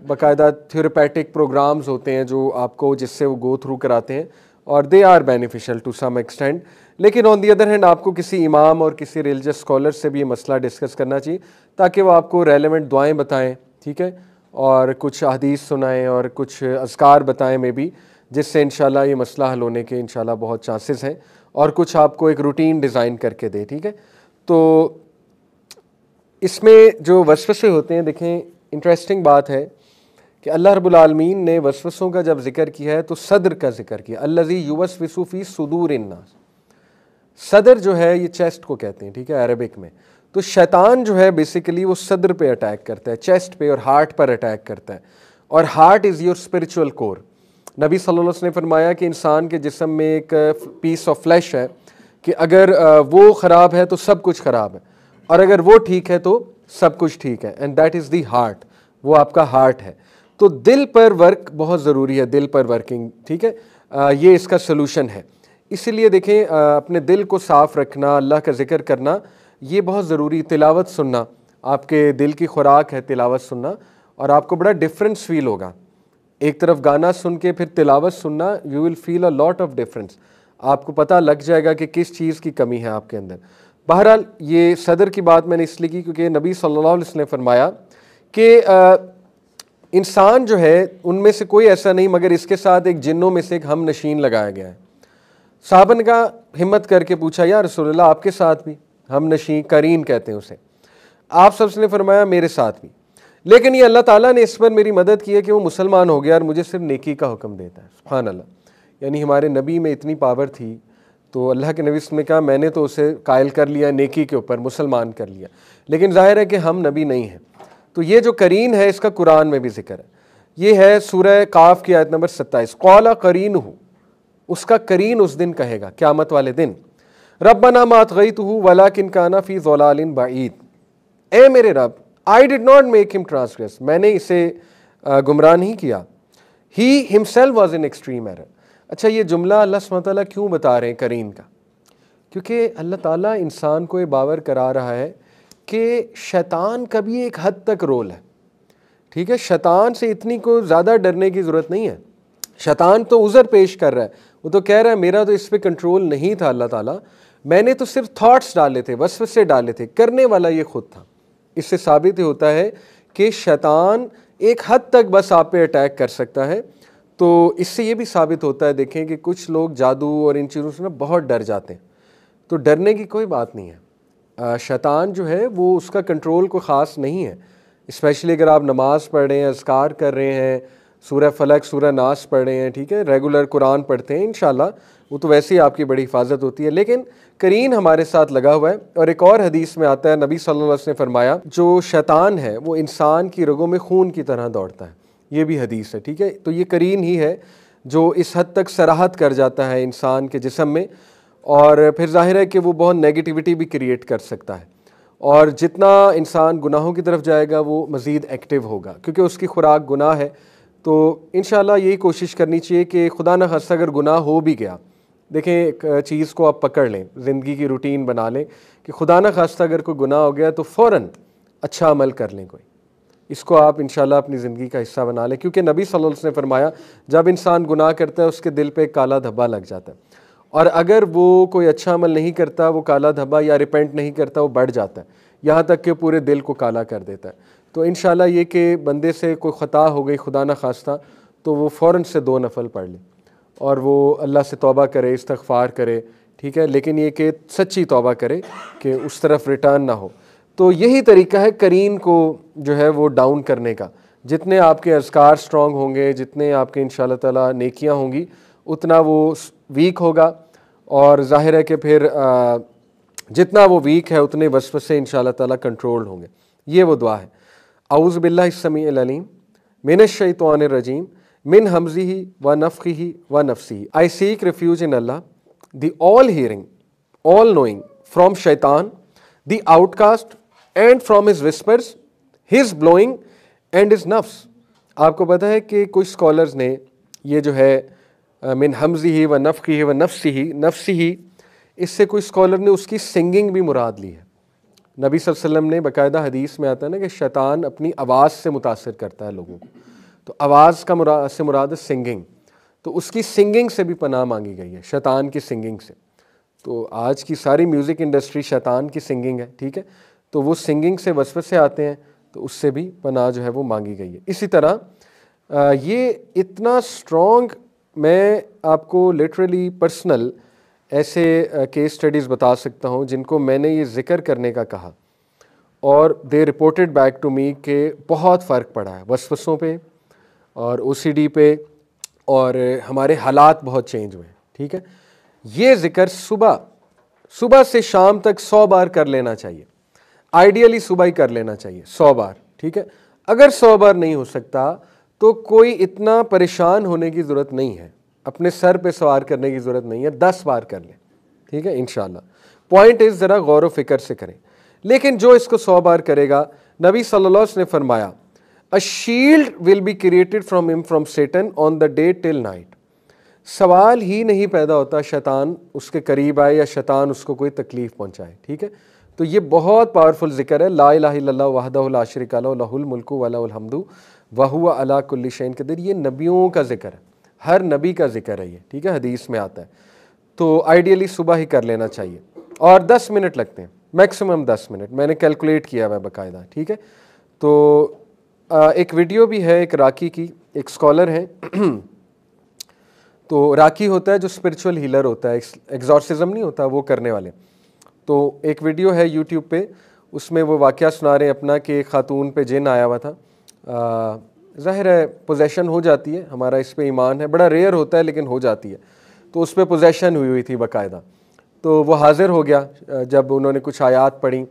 Speaker 1: باقاعدہ تھیوریپیٹک پروگرامز ہوتے ہیں جو آپ کو جس سے وہ گو تھرو کراتے ہیں, اور they are beneficial to some extent. لیکن آن دی ادر ہینڈ آپ کو کسی امام اور کسی ریلیجس اسکالر سے بھی یہ مسئلہ ڈسکس کرنا چاہیے تاکہ وہ آپ کو ریلیونٹ دعائیں بتائیں, ٹھیک ہے, اور کچھ حدیث سنائیں اور کچھ اذکار بتائیں میں بھی, جس سے انشاءاللہ یہ مسئلہ حل ہونے کے انشاءاللہ بہت چانسز ہیں, اور کچھ آپ کو ایک روٹین ڈیزائن کر کے دے, ٹھیک ہے. تو اس میں جو وسوسے ہوتے ہیں, دیکھیں انٹرسٹنگ بات ہے کہ اللہ رب العالمین نے وسوسوں کا جب ذکر کیا ہے تو صدر کا ذکر کیا, الذی یوسوس فی صدور الناس. صدر جو ہے یہ چیسٹ کو کہتے ہیں, ٹھیک ہے, عربک میں. تو شیطان جو ہے بیسیکلی وہ صدر پہ اٹیک کرتا ہے, چیسٹ پہ اور ہارٹ پر اٹیک کرتا ہے, اور ہارٹ از یور اسپرچول کور. نبی صلی اللہ علیہ وسلم نے فرمایا کہ انسان کے جسم میں ایک پیس آف فلیش ہے کہ اگر وہ خراب ہے تو سب کچھ خراب ہے, اور اگر وہ ٹھیک ہے تو سب کچھ ٹھیک ہے, and that is the heart, وہ آپ کا ہارٹ ہے. تو دل پر ورک بہت ضروری ہے, دل پر ورکنگ, ٹھیک ہے, یہ اس کا سلوشن ہے. اسی لیے دیکھیں اپنے دل کو صاف رکھنا, اللہ کا ذکر کرنا یہ بہت ضروری. تلاوت سننا, آپ کے دل کی خوراک ہے تلاوت سننا, اور آپ کو بڑا ڈفرینس فیل ہوگا. ایک طرف گانا سن کے پھر تلاوت سننا, you will feel a lot of difference. آپ کو پتہ لگ جائے گا کہ کس چیز کی کمی ہے آپ کے اندر. بہرحال یہ صدر کی بات میں نے اس لیے کی کیونکہ نبی صلی اللہ علیہ وسلم نے فرمایا کہ انسان جو ہے ان میں سے کوئی ایسا نہیں مگر اس کے ساتھ ایک جنوں میں سے ایک ہم نشین لگایا گیا ہے. صحابہ نے کہا, ہمت کر کے پوچھا, یا رسول اللہ آپ کے ساتھ بھی ہم نشین, قرین کہتے ہیں اسے. آپ سب نے فرمایا میرے ساتھ بھی, لیکن یہ اللہ تعالیٰ نے اس پر میری مدد کی ہے کہ وہ مسلمان ہو گیا اور مجھے صرف نیکی کا حکم دیتا ہے. سبحان اللہ. یعنی ہمارے نبی میں اتنی پاور تھی, تو اللہ کے نبی نے کہا میں نے تو اسے قائل کر لیا نیکی کے اوپر, مسلمان کر لیا, لیکن ظاہر ہے کہ ہم نبی نہیں ہیں. تو یہ جو قرین ہے اس کا قرآن میں بھی ذکر ہے. یہ ہے سورہ قاف کی آیت نمبر 27, قال قرینہ, اس کا قرین اس دن کہے گا قیامت والے دن, ربنا ما اطغیتہ ولکن کان فی ضلال بعید. اے میرے رب, I did not make him transgress, میں نے اسے گمراہ نہیں کیا. He himself was in extreme error. اچھا یہ جملہ اللہ سبحانہ وتعالیٰ کیوں بتا رہے ہیں قرین کا؟ کیونکہ اللہ تعالیٰ انسان کو یہ باور کرا رہا ہے کہ شیطان کا بھی ایک حد تک رول ہے, ٹھیک ہے. شیطان سے اتنی کو زیادہ ڈرنے کی ضرورت نہیں ہے. شیطان تو عذر پیش کر رہا ہے, وہ تو کہہ رہا ہے میرا تو اس پہ کنٹرول نہیں تھا اللہ تعالیٰ, میں نے تو صرف تھاٹس ڈالے تھے, وسوسے ڈالے تھے, کرنے والا یہ خود تھا. اس سے ثابت یہ ہوتا ہے کہ شیطان ایک حد تک بس آپ پہ اٹیک کر سکتا ہے. تو اس سے یہ بھی ثابت ہوتا ہے, دیکھیں کہ کچھ لوگ جادو اور ان چیزوں سے بہت ڈر جاتے ہیں. تو ڈرنے کی کوئی بات نہیں ہے. شیطان جو ہے وہ اس کا کنٹرول کوئی خاص نہیں ہے. اسپیشلی اگر آپ نماز پڑھ رہے ہیں, اذکار کر رہے ہیں, سورہ فلق سورہ ناس پڑھ رہے ہیں, ٹھیک ہے, ریگولر قرآن پڑھتے ہیں, انشاءاللہ وہ تو ویسے ہی آپ کی بڑی حفاظت ہوتی ہے. لیکن قرین ہمارے ساتھ لگا ہوا ہے. اور ایک اور حدیث میں آتا ہے, نبی صلی اللہ علیہ وسلم نے فرمایا جو شیطان ہے وہ انسان کی رگوں میں خون کی طرح دوڑتا ہے. یہ بھی حدیث ہے, ٹھیک ہے. تو یہ قرین ہی ہے جو اس حد تک سراحت کر جاتا ہے انسان کے جسم میں, اور پھر ظاہر ہے کہ وہ بہت نیگیٹیوٹی بھی کریٹ کر سکتا ہے. اور جتنا انسان گناہوں کی طرف جائے گا وہ مزید ایکٹیو ہوگا, کیونکہ اس کی خوراک گناہ ہے. تو انشاءاللہ یہی کوشش کرنی چاہیے کہ خدا نہ خواستہ اگر گناہ ہو بھی گیا, دیکھیں ایک چیز کو آپ پکڑ لیں, زندگی کی روٹین بنا لیں کہ خدا نہ خواستہ اگر کوئی گناہ ہو گیا تو فوراً اچھا عمل کر لیں کوئی. اس کو آپ انشاءاللہ اپنی زندگی کا حصہ بنا لیں, کیونکہ نبی صلی اللہ علیہ وسلم نے فرمایا جب انسان گناہ کرتا ہے اس کے دل پہ ایک کالا دھبا لگ جاتا ہے, اور اگر وہ کوئی اچھا عمل نہیں کرتا وہ کالا دھبا یا ریپینٹ نہیں کرتا وہ بڑھ جاتا ہے. یہاں تک کہ پورے دل کو کالا کر دیتا ہے۔ تو انشاءاللہ یہ کہ بندے سے کوئی خطا ہو گئی خدا نہ خواستہ تو وہ فوراً سے 2 نفل پڑھ لے اور وہ اللہ سے توبہ کرے، استغفار کرے، ٹھیک ہے، لیکن یہ کہ سچی توبہ کرے کہ اس طرف ریٹرن نہ ہو۔ تو یہی طریقہ ہے قرین کو جو ہے وہ ڈاؤن کرنے کا۔ جتنے آپ کے اذکار سٹرونگ ہوں گے، جتنے آپ کے انشاءاللہ تعالیٰ نیکیاں ہوں گی، اتنا وہ ویک ہوگا، اور ظاہر ہے کہ پھر جتنا وہ ویک ہے اتنے وسوسے انشاءاللہ تعالیٰ کنٹرول ہوں گے۔ یہ وہ دعا ہے، اعوذ باللہ السمیع العلیم من الشیطان الرجیم من ہمزہ ونفخہ ونفثہ، I seek refuge in Allah, the all hearing, all knowing, from shaitan, the outcast, and from his whispers, his blowing and his nafs۔ آپ کو پتہ ہے کہ کچھ اسکالرز نے یہ جو ہے من حمزہ و نفخہ و نفسہ، اس سے کوئی اسکالر نے اس کی سنگنگ بھی مراد لی ہے۔ نبی صلی اللہ علیہ وسلم نے باقاعدہ حدیث میں آتا ہے نا کہ شیطان اپنی آواز سے متاثر کرتا ہے لوگوں کو، تو آواز کا سے مراد ہے سنگنگ، تو اس کی سنگنگ سے بھی پناہ مانگی گئی ہے، شیطان کی سنگنگ سے۔ تو آج کی ساری میوزک انڈسٹری شیطان کی سنگنگ ہے، ٹھیک ہے، تو وہ سنگنگ سے وسوسے آتے ہیں تو اس سے بھی پناہ جو ہے وہ مانگی گئی ہے۔ اسی طرح یہ اتنا سٹرونگ، میں آپ کو لٹرلی پرسنل ایسے کیس سٹڈیز بتا سکتا ہوں جن کو میں نے یہ ذکر کرنے کا کہا اور دے رپورٹڈ بیک ٹو می کہ بہت فرق پڑا ہے وسوسوں پہ اور OCD پہ، اور ہمارے حالات بہت چینج ہوئے ہیں، ٹھیک ہے۔ یہ ذکر صبح سے شام تک 100 بار کر لینا چاہیے، آئیڈیلی صبح ہی کر لینا چاہیے 100 بار، ٹھیک ہے۔ اگر 100 بار نہیں ہو سکتا تو کوئی اتنا پریشان ہونے کی ضرورت نہیں ہے، اپنے سر پہ سوار کرنے کی ضرورت نہیں ہے، 10 بار کر لیں، ٹھیک ہے انشاءاللہ۔ پوائنٹ از ذرا غور و فکر سے کریں، لیکن جو اس کو 100 بار کرے گا، نبی صلی اللہ علیہ وسلم نے فرمایا A shield will be created from him from Satan on the day till night۔ سوال ہی نہیں پیدا ہوتا شیطان اس کے قریب آئے یا شیطان اس کو کوئی تکلیف پہنچائے، ٹھیک ہے۔ تو یہ بہت پاورفل ذکر ہے، لا الہ الا اللہ وحدہ لا شریک لہ لہ الملک و لہ الحمد وہو علی کل شیء قدیر۔ یہ نبیوں کا ذکر ہے، ہر نبی کا ذکر ہے یہ، ٹھیک ہے، حدیث میں آتا ہے۔ تو آئیڈیلی صبح ہی کر لینا چاہیے، اور 10 منٹ لگتے ہیں، میکسیمم 10 منٹ، میں نے کیلکولیٹ کیا ہوا ہے باقاعدہ، ٹھیک ہے۔ تو ایک ویڈیو بھی ہے ایک راکی کی، ایک اسکالر ہیں تو راکی ہوتا ہے جو اسپرچول ہیلر ہوتا ہے، ایگزورسزم نہیں ہوتا وہ کرنے والے۔ تو ایک ویڈیو ہے یوٹیوب پہ، اس میں وہ واقعہ سنا رہے ہیں اپنا کہ ایک خاتون پہ جن آیا ہوا تھا۔ ظاہر ہے پوزیشن ہو جاتی ہے، ہمارا اس پہ ایمان ہے، بڑا ریئر ہوتا ہے لیکن ہو جاتی ہے، تو اس پہ پوزیشن ہوئی تھی باقاعدہ۔ تو وہ حاضر ہو گیا، جب انہوں نے کچھ آیات پڑھی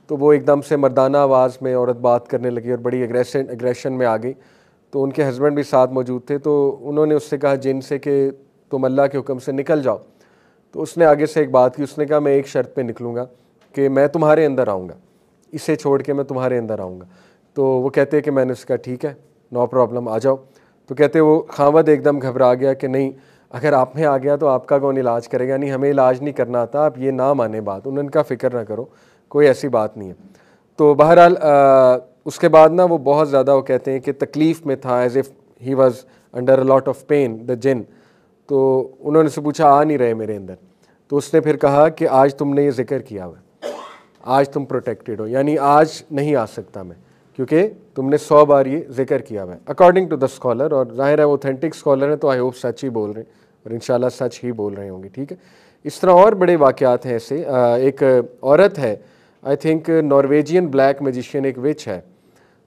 Speaker 1: تو وہ ایک دم سے مردانہ آواز میں عورت بات کرنے لگی اور بڑی ایگریشن میں آ گئی۔ تو ان کے ہسبینڈ بھی ساتھ موجود تھے، تو انہوں نے اس سے کہا جن سے کہ تم اللہ کے حکم سے نکل جاؤ۔ تو اس نے آگے سے ایک بات کی، اس نے کہا میں ایک شرط پہ نکلوں گا کہ میں تمہارے اندر آؤں گا، اسے چھوڑ کے میں تمہارے اندر آؤں گا۔ تو وہ کہتے ہیں کہ میں نے اس کا ٹھیک ہے، نو پرابلم، آ جاؤ۔ تو کہتے وہ خاوند ایک دم گھبرا گیا کہ نہیں، اگر آپ میں آ گیا تو آپ کا کون علاج کرے گا؟ نہیں، ہمیں علاج نہیں کرنا آتا، آپ یہ نہ مانیں بات۔ انہوں نے کہا فکر نہ کرو، کوئی ایسی بات نہیں ہے۔ تو بہرحال اس کے بعد نا وہ بہت زیادہ وہ کہتے ہیں کہ تکلیف میں تھا، as if he was under a lot of pain the جن۔ تو انہوں نے سے پوچھا آ نہیں رہے میرے اندر؟ تو اس نے پھر کہا کہ آج تم نے یہ ذکر کیا ہوا ہے، آج تم پروٹیکٹڈ ہو، یعنی آج نہیں آ سکتا میں، کیونکہ تم نے 100 بار یہ ذکر کیا ہوا ہے اکارڈنگ ٹو دا اسکالر۔ اور ظاہر ہے وہ اوتھینٹک اسکالر ہیں تو آئی ہوپ سچ ہی بول رہے ہیں، اور انشاءاللہ سچ ہی بول رہے ہوں گے، ٹھیک ہے۔ اس طرح اور بڑے واقعات ہیں ایسے۔ ایک عورت ہے، I think Norwegian black magician, ایک وچ ہے،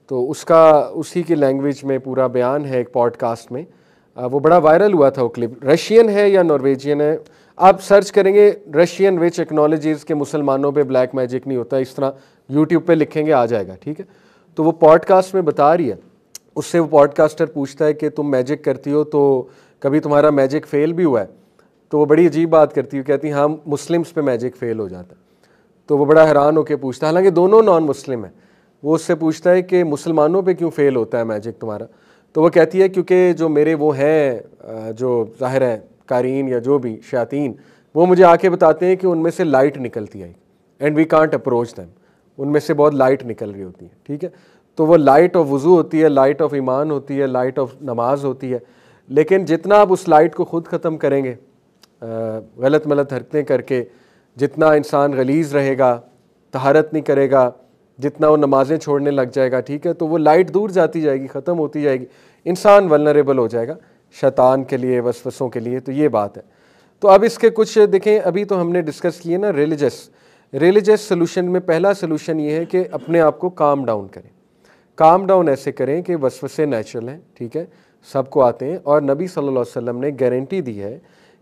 Speaker 1: تو اس کا اسی کی لینگویج میں پورا بیان ہے ایک پوڈ کاسٹ میں، وہ بڑا وائرل ہوا تھا وہ کلپ۔ رشین ہے یا نارویجین ہے، آپ سرچ کریں گے رشین وچ ایکنالوجیز کے مسلمانوں پہ بلیک میجک نہیں ہوتا، اس طرح یوٹیوب پہ لکھیں گے آ جائے گا، ٹھیک ہے۔ تو وہ پوڈ کاسٹ میں بتا رہی ہے، اس سے وہ پوڈ کاسٹر پوچھتا ہے کہ تم میجک کرتی ہو تو کبھی تمہارا میجک فیل بھی ہوا ہے؟ تو وہ بڑی عجیب بات کرتی ہے، کہتی ہاں مسلمس پہ میجک فیل ہو جاتا ہے۔ تو وہ بڑا حیران ہو کے پوچھتا ہے، حالانکہ دونوں نان مسلم ہیں، وہ اس سے پوچھتا ہے کہ مسلمانوں پہ کیوں فیل ہوتا ہے میجک تمہارا؟ تو وہ کہتی ہے کیونکہ جو میرے وہ ہیں جو ظاہر ہے قارین یا جو بھی شیاطین، وہ مجھے آ کے بتاتے ہیں کہ ان میں سے لائٹ نکلتی ہے، and we can't approach them, ان میں سے بہت لائٹ نکل رہی ہوتی ہے، ٹھیک ہے۔ تو وہ لائٹ آف وضو ہوتی ہے، لائٹ آف ایمان ہوتی ہے، لائٹ آف نماز ہوتی ہے، لیکن جتنا آپ اس لائٹ کو خود ختم کریں گے غلط ملت حرکتیں کر کے، جتنا انسان غلیظ رہے گا، طہارت نہیں کرے گا، جتنا وہ نمازیں چھوڑنے لگ جائے گا، ٹھیک ہے، تو وہ لائٹ دور جاتی جائے گی، ختم ہوتی جائے گی، انسان ولنریبل ہو جائے گا شیطان کے لیے، وسوسوں کے لیے. تو یہ بات ہے. تو اب اس کے کچھ دیکھیں، ابھی تو ہم نے ڈسکس کیے نا ریلیجس سلوشن میں پہلا سلوشن یہ ہے کہ اپنے آپ کو کام ڈاؤن کریں. کام ڈاؤن ایسے کریں کہ وسوسے نیچرل ہیں، ٹھیک ہے، سب کو آتے ہیں، اور نبی صلی اللہ علیہ وسلم نے گارنٹی دی ہے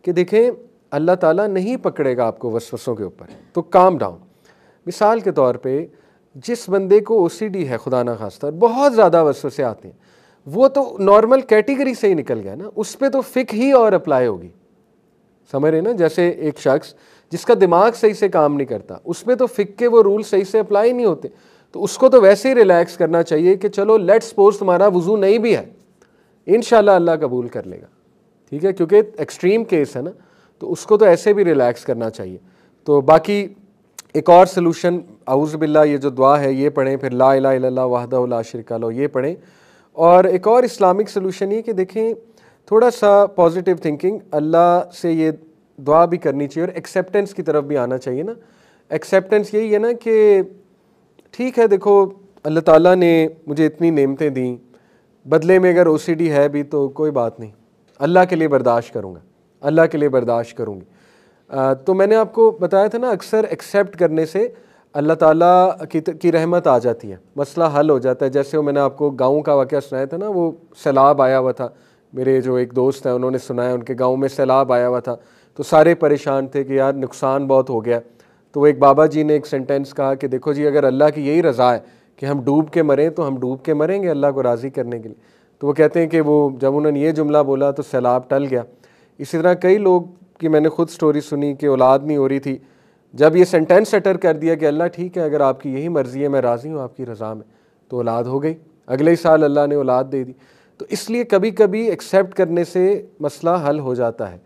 Speaker 1: کہ دیکھیں اللہ تعالیٰ نہیں پکڑے گا آپ کو وسوسوں کے اوپر. تو کام ڈاؤن. مثال کے طور پہ جس بندے کو او سی ڈی ہے، خدا نہ خواستہ، بہت زیادہ وسوسے آتے ہیں، وہ تو نارمل کیٹیگری سے ہی نکل گیا نا، اس پہ تو فقہ ہی اور اپلائی ہوگی. سمجھ رہے نا؟ جیسے ایک شخص جس کا دماغ صحیح سے کام نہیں کرتا، اس پہ تو فقہ کے وہ رول صحیح سے اپلائی نہیں ہوتے، تو اس کو تو ویسے ہی ریلیکس کرنا چاہیے کہ چلو لیٹ سپوز تمہارا وضو نہیں بھی ہے، انشاءاللہ اللہ قبول کر لے گا، ٹھیک ہے، کیونکہ ایکسٹریم کیس ہے نا، تو اس کو تو ایسے بھی ریلیکس کرنا چاہیے. تو باقی ایک اور سلوشن، اعوذ باللہ، یہ جو دعا ہے یہ پڑھیں، پھر لا الہ الا اللہ وحدہ لا شریک لہ یہ پڑھیں. اور ایک اور اسلامک سلوشن یہ کہ دیکھیں تھوڑا سا پازیٹیو تھنکنگ، اللہ سے یہ دعا بھی کرنی چاہیے اور ایکسیپٹنس کی طرف بھی آنا چاہیے نا. ایکسیپٹنس یہی ہے نا کہ ٹھیک ہے، دیکھو اللہ تعالیٰ نے مجھے اتنی نعمتیں دیں، بدلے میں اگر او سی ڈی ہے بھی تو کوئی بات نہیں، اللہ کے لیے برداشت کروں گا، اللہ کے لیے برداشت کروں گی. تو میں نے آپ کو بتایا تھا نا، اکثر ایکسیپٹ کرنے سے اللہ تعالیٰ کی رحمت آ جاتی ہے، مسئلہ حل ہو جاتا ہے. جیسے وہ میں نے آپ کو گاؤں کا واقعہ سنایا تھا نا، وہ سیلاب آیا ہوا تھا، میرے جو ایک دوست ہیں انہوں نے سنایا، ان کے گاؤں میں سیلاب آیا ہوا تھا، تو سارے پریشان تھے کہ یار نقصان بہت ہو گیا. تو وہ ایک بابا جی نے ایک سینٹینس کہا کہ دیکھو جی، اگر اللہ کی یہی رضا ہے کہ ہم ڈوب کے مریں تو ہم ڈوب کے مریں گے اللہ کو راضی کرنے کے لیے. تو وہ کہتے ہیں کہ وہ جب انہوں نے یہ جملہ بولا تو سیلاب ٹل گیا. اسی طرح کئی لوگ کی میں نے خود سٹوری سنی کہ اولاد نہیں ہو رہی تھی، جب یہ سینٹینس اٹر کر دیا کہ اللہ ٹھیک ہے، اگر آپ کی یہی مرضی ہے، میں راضی ہوں آپ کی رضا میں، تو اولاد ہو گئی، اگلے ہی سال اللہ نے اولاد دے دی. تو اس لیے کبھی کبھی ایکسیپٹ کرنے سے مسئلہ حل ہو جاتا ہے.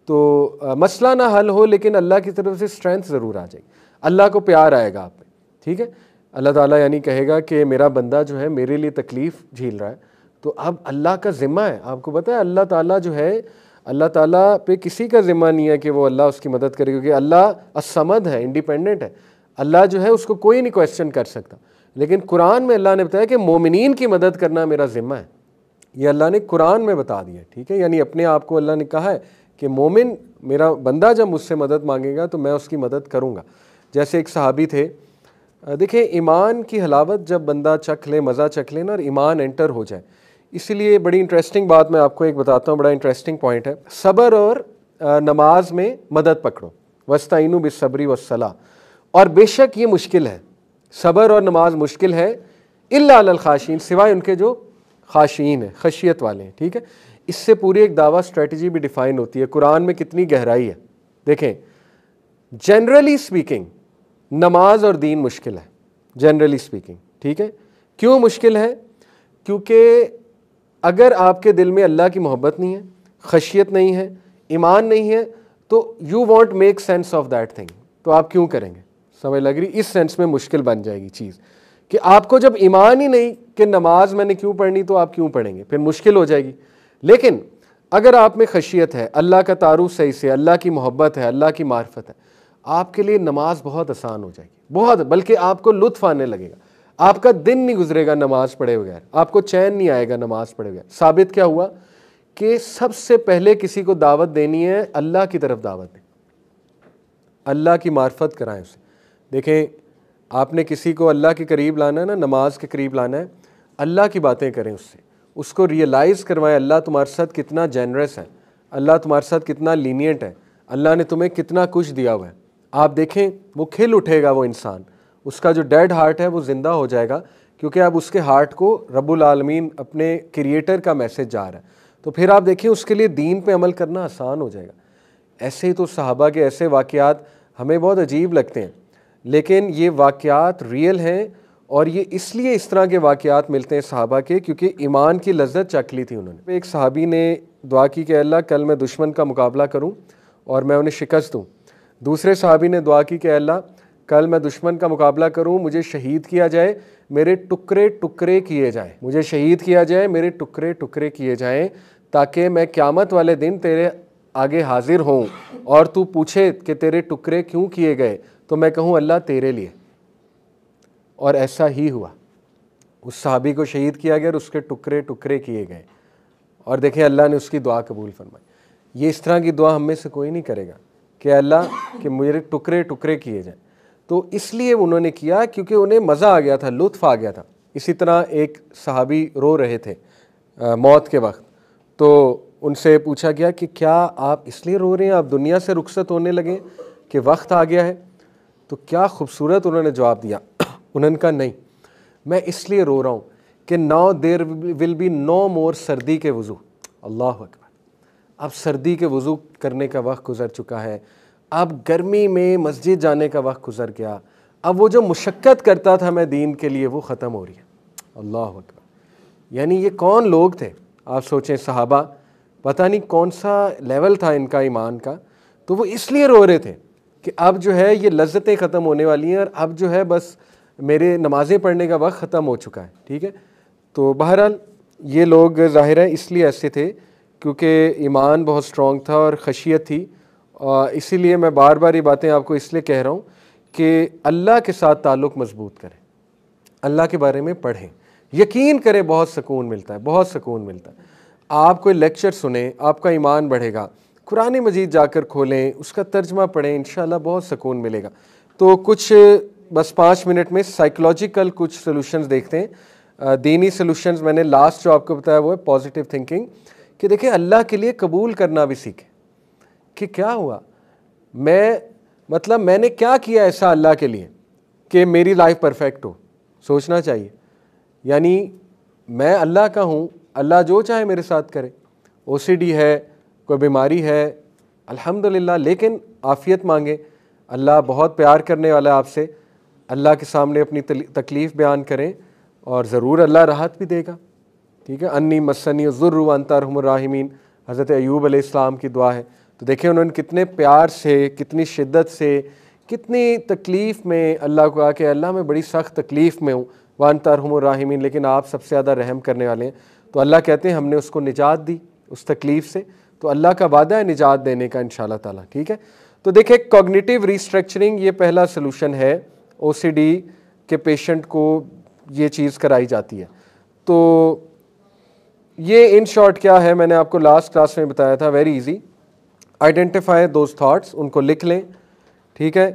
Speaker 1: تو مسئلہ نہ حل ہو لیکن اللہ کی طرف سے اسٹرینتھ ضرور آ جائے گی، اللہ کو پیار آئے گا آپ پہ، ٹھیک ہے. اللہ تعالیٰ یعنی کہے گا کہ میرا بندہ جو ہے میرے لیے تکلیف جھیل رہا ہے، تو اب اللہ کا ذمہ ہے. آپ کو پتہ ہے اللہ تعالیٰ جو ہے، اللہ تعالیٰ پہ کسی کا ذمہ نہیں ہے کہ وہ اللہ اس کی مدد کرے، کیونکہ اللہ الصمد ہے، انڈیپینڈنٹ ہے. اللہ جو ہے اس کو کوئی نہیں کویسچن کر سکتا. لیکن قرآن میں اللہ نے بتایا کہ مومنین کی مدد کرنا میرا ذمہ ہے، یہ اللہ نے قرآن میں بتا دیا، ٹھیک ہے. یعنی اپنے آپ کو اللہ نے کہا ہے کہ مومن، میرا بندہ جب مجھ سے مدد مانگے گا تو میں اس کی مدد کروں گا. جیسے ایک صحابی تھے، دیکھیں ایمان کی حلاوت جب بندہ چکھ لے، مزہ چکھ لے نا، اور ایمان انٹر ہو جائے. اسی لیے بڑی انٹرسٹنگ بات میں آپ کو ایک بتاتا ہوں، بڑا انٹرسٹنگ پوائنٹ ہے. صبر اور نماز میں مدد پکڑو، وَاسْتَعِینُوا بِالصَّبْرِ وَالصَّلَاةِ. اور بے شک یہ مشکل ہے، صبر اور نماز مشکل ہے، إِلَّا عَلَى الْخَاشِعِينَ، سوائے ان کے جو خاشعین ہیں، خشیت والے ہیں، ٹھیک ہے. اس سے پوری ایک دعویٰ اسٹریٹجی بھی ڈیفائن ہوتی ہے. قرآن میں کتنی گہرائی ہے. دیکھیں جنرلی سپیکنگ نماز اور دین مشکل ہے، جنرلی سپیکنگ، ٹھیک ہے. کیوں مشکل ہے؟ کیونکہ اگر آپ کے دل میں اللہ کی محبت نہیں ہے، خشیت نہیں ہے، ایمان نہیں ہے، تو you want make sense of that thing, تو آپ کیوں کریں گے؟ سمجھ لگ رہی؟ اس سینس میں مشکل بن جائے گی چیز کہ آپ کو جب ایمان ہی نہیں کہ نماز میں نے کیوں پڑھنی، تو آپ کیوں پڑھیں گے؟ پھر مشکل ہو جائے گی. لیکن اگر آپ میں خشیت ہے، اللہ کا تعارف صحیح سے، اللہ کی محبت ہے، اللہ کی معرفت ہے، آپ کے لیے نماز بہت آسان ہو جائے گی، بہت، بلکہ آپ کو لطف آنے لگے گا. آپ کا دن نہیں گزرے گا نماز پڑھے بغیر، آپ کو چین نہیں آئے گا نماز پڑھے بغیر. ثابت کیا ہوا کہ سب سے پہلے کسی کو دعوت دینی ہے اللہ کی طرف دعوت دیں، اللہ کی معرفت کرائیں اسے. دیکھیں آپ نے کسی کو اللہ کے قریب لانا ہے نا، نماز کے قریب لانا ہے، اللہ کی باتیں کریں اس سے، اس کو ریئلائز کروائیں اللہ تمہارے ساتھ کتنا جنرس ہے، اللہ تمہارے ساتھ کتنا لینینٹ ہے، اللہ نے تمہیں کتنا کچھ دیا ہوا ہے. آپ دیکھیں وہ کھل اٹھے گا، وہ انسان، اس کا جو ڈیڈ ہارٹ ہے وہ زندہ ہو جائے گا، کیونکہ اب اس کے ہارٹ کو رب العالمین اپنے کریٹر کا میسج جا رہا ہے. تو پھر آپ دیکھیں اس کے لیے دین پہ عمل کرنا آسان ہو جائے گا. ایسے ہی تو صحابہ کے ایسے واقعات ہمیں بہت عجیب لگتے ہیں، لیکن یہ واقعات ریئل ہیں، اور یہ اس لیے اس طرح کے واقعات ملتے ہیں صحابہ کے کیونکہ ایمان کی لذت چکھ لی تھی انہوں نے. ایک صحابی نے دعا کی کہ اللہ کل میں دشمن کا مقابلہ کروں اور میں انہیں شکست دوں. دوسرے صحابی نے دعا کی کہ اللہ کل میں دشمن کا مقابلہ کروں، مجھے شہید کیا جائے، میرے ٹکڑے ٹکڑے کیے جائیں، مجھے شہید کیا جائے، میرے ٹکڑے ٹکڑے کیے جائیں، تاکہ میں قیامت والے دن تیرے آگے حاضر ہوں اور تو پوچھے کہ تیرے ٹکڑے کیوں کیے گئے، تو میں کہوں اللہ تیرے لیے. اور ایسا ہی ہوا. اس صحابی کو شہید کیا گیا اور اس کے ٹکڑے ٹکڑے کیے گئے, اور دیکھیں اللہ نے اس کی دعا قبول فرمائی. یہ اس طرح کی دعا ہم میں سے کوئی نہیں کرے گا کہ اللہ کہ میرے ٹکڑے ٹکڑے کیے جائیں. تو اس لیے انہوں نے کیا کیونکہ انہیں مزہ آ گیا تھا, لطف آ گیا تھا. اسی طرح ایک صحابی رو رہے تھے موت کے وقت, تو ان سے پوچھا گیا کہ کیا آپ اس لیے رو رہے ہیں, آپ دنیا سے رخصت ہونے لگے کہ وقت آ گیا ہے؟ تو کیا خوبصورت انہوں نے جواب دیا. انہوں نے کہا نہیں, میں اس لیے رو رہا ہوں کہ ناؤ دیر ول بی نو مور سردی کے وضو. اللہ اکبر, اب سردی کے وضو کرنے کا وقت گزر چکا ہے, اب گرمی میں مسجد جانے کا وقت گزر گیا, اب وہ جو مشقت کرتا تھا میں دین کے لیے وہ ختم ہو رہی ہے. اللہ اکبر. یعنی یہ کون لوگ تھے آپ سوچیں, صحابہ, پتہ نہیں کون سا لیول تھا ان کا ایمان کا. تو وہ اس لیے رو رہے تھے کہ اب جو ہے یہ لذتیں ختم ہونے والی ہیں, اور اب جو ہے بس میرے نمازیں پڑھنے کا وقت ختم ہو چکا ہے. ٹھیک ہے, تو بہرحال یہ لوگ ظاہر ہے اس لیے ایسے تھے کیونکہ ایمان بہت سٹرونگ تھا اور خشیت تھی. اسی لیے میں بار بار یہ باتیں آپ کو اس لیے کہہ رہا ہوں کہ اللہ کے ساتھ تعلق مضبوط کریں, اللہ کے بارے میں پڑھیں, یقین کریں بہت سکون ملتا ہے, بہت سکون ملتا ہے. آپ کوئی لیکچر سنیں, آپ کا ایمان بڑھے گا. قرآن مجید جا کر کھولیں, اس کا ترجمہ پڑھیں, انشاءاللہ بہت سکون ملے گا. تو کچھ بس 5 منٹ میں سائیکلوجیکل کچھ سلوشنز دیکھتے ہیں. دینی سلوشنز میں نے لاسٹ جو آپ کو بتایا وہ ہے پازیٹیو تھنکنگ, کہ دیکھیں اللہ کے لیے قبول کرنا بھی سیکھیں کہ کیا ہوا, میں نے کیا کیا ایسا اللہ کے لیے کہ میری لائف پرفیکٹ ہو. سوچنا چاہیے, یعنی میں اللہ کا ہوں, اللہ جو چاہے میرے ساتھ کرے. او سی ڈی ہے, کوئی بیماری ہے, الحمدللہ, لیکن عافیت مانگے. اللہ بہت پیار کرنے والا ہے آپ سے, اللہ کے سامنے اپنی تکلیف بیان کریں اور ضرور اللہ راحت بھی دے گا. ٹھیک ہے, انی مسنی الضر وانت ارحم الراحمین, حضرت ایوب علیہ السلام کی دعا ہے. تو دیکھیں انہوں نے کتنے پیار سے, کتنی شدت سے, کتنی تکلیف میں اللہ کو کہا کہ اللہ میں بڑی سخت تکلیف میں ہوں, وانت ارحم الراحمین, لیکن آپ سب سے زیادہ رحم کرنے والے ہیں. تو اللہ کہتے ہیں ہم نے اس کو نجات دی اس تکلیف سے, تو اللہ کا وعدہ ہے نجات دینے کا انشاءاللہ تعالیٰ. ٹھیک ہے, تو دیکھیں کوگنیٹیو ریسٹرکچرنگ یہ پہلا سلوشن ہے. او سی ڈی کے پیشنٹ کو یہ چیز کرائی جاتی ہے. تو یہ ان شارٹ کیا ہے, میں نے آپ کو لاسٹ کلاس میں بتایا تھا, very easy. Identify those thoughts, ان کو لکھ لیں. ٹھیک ہے,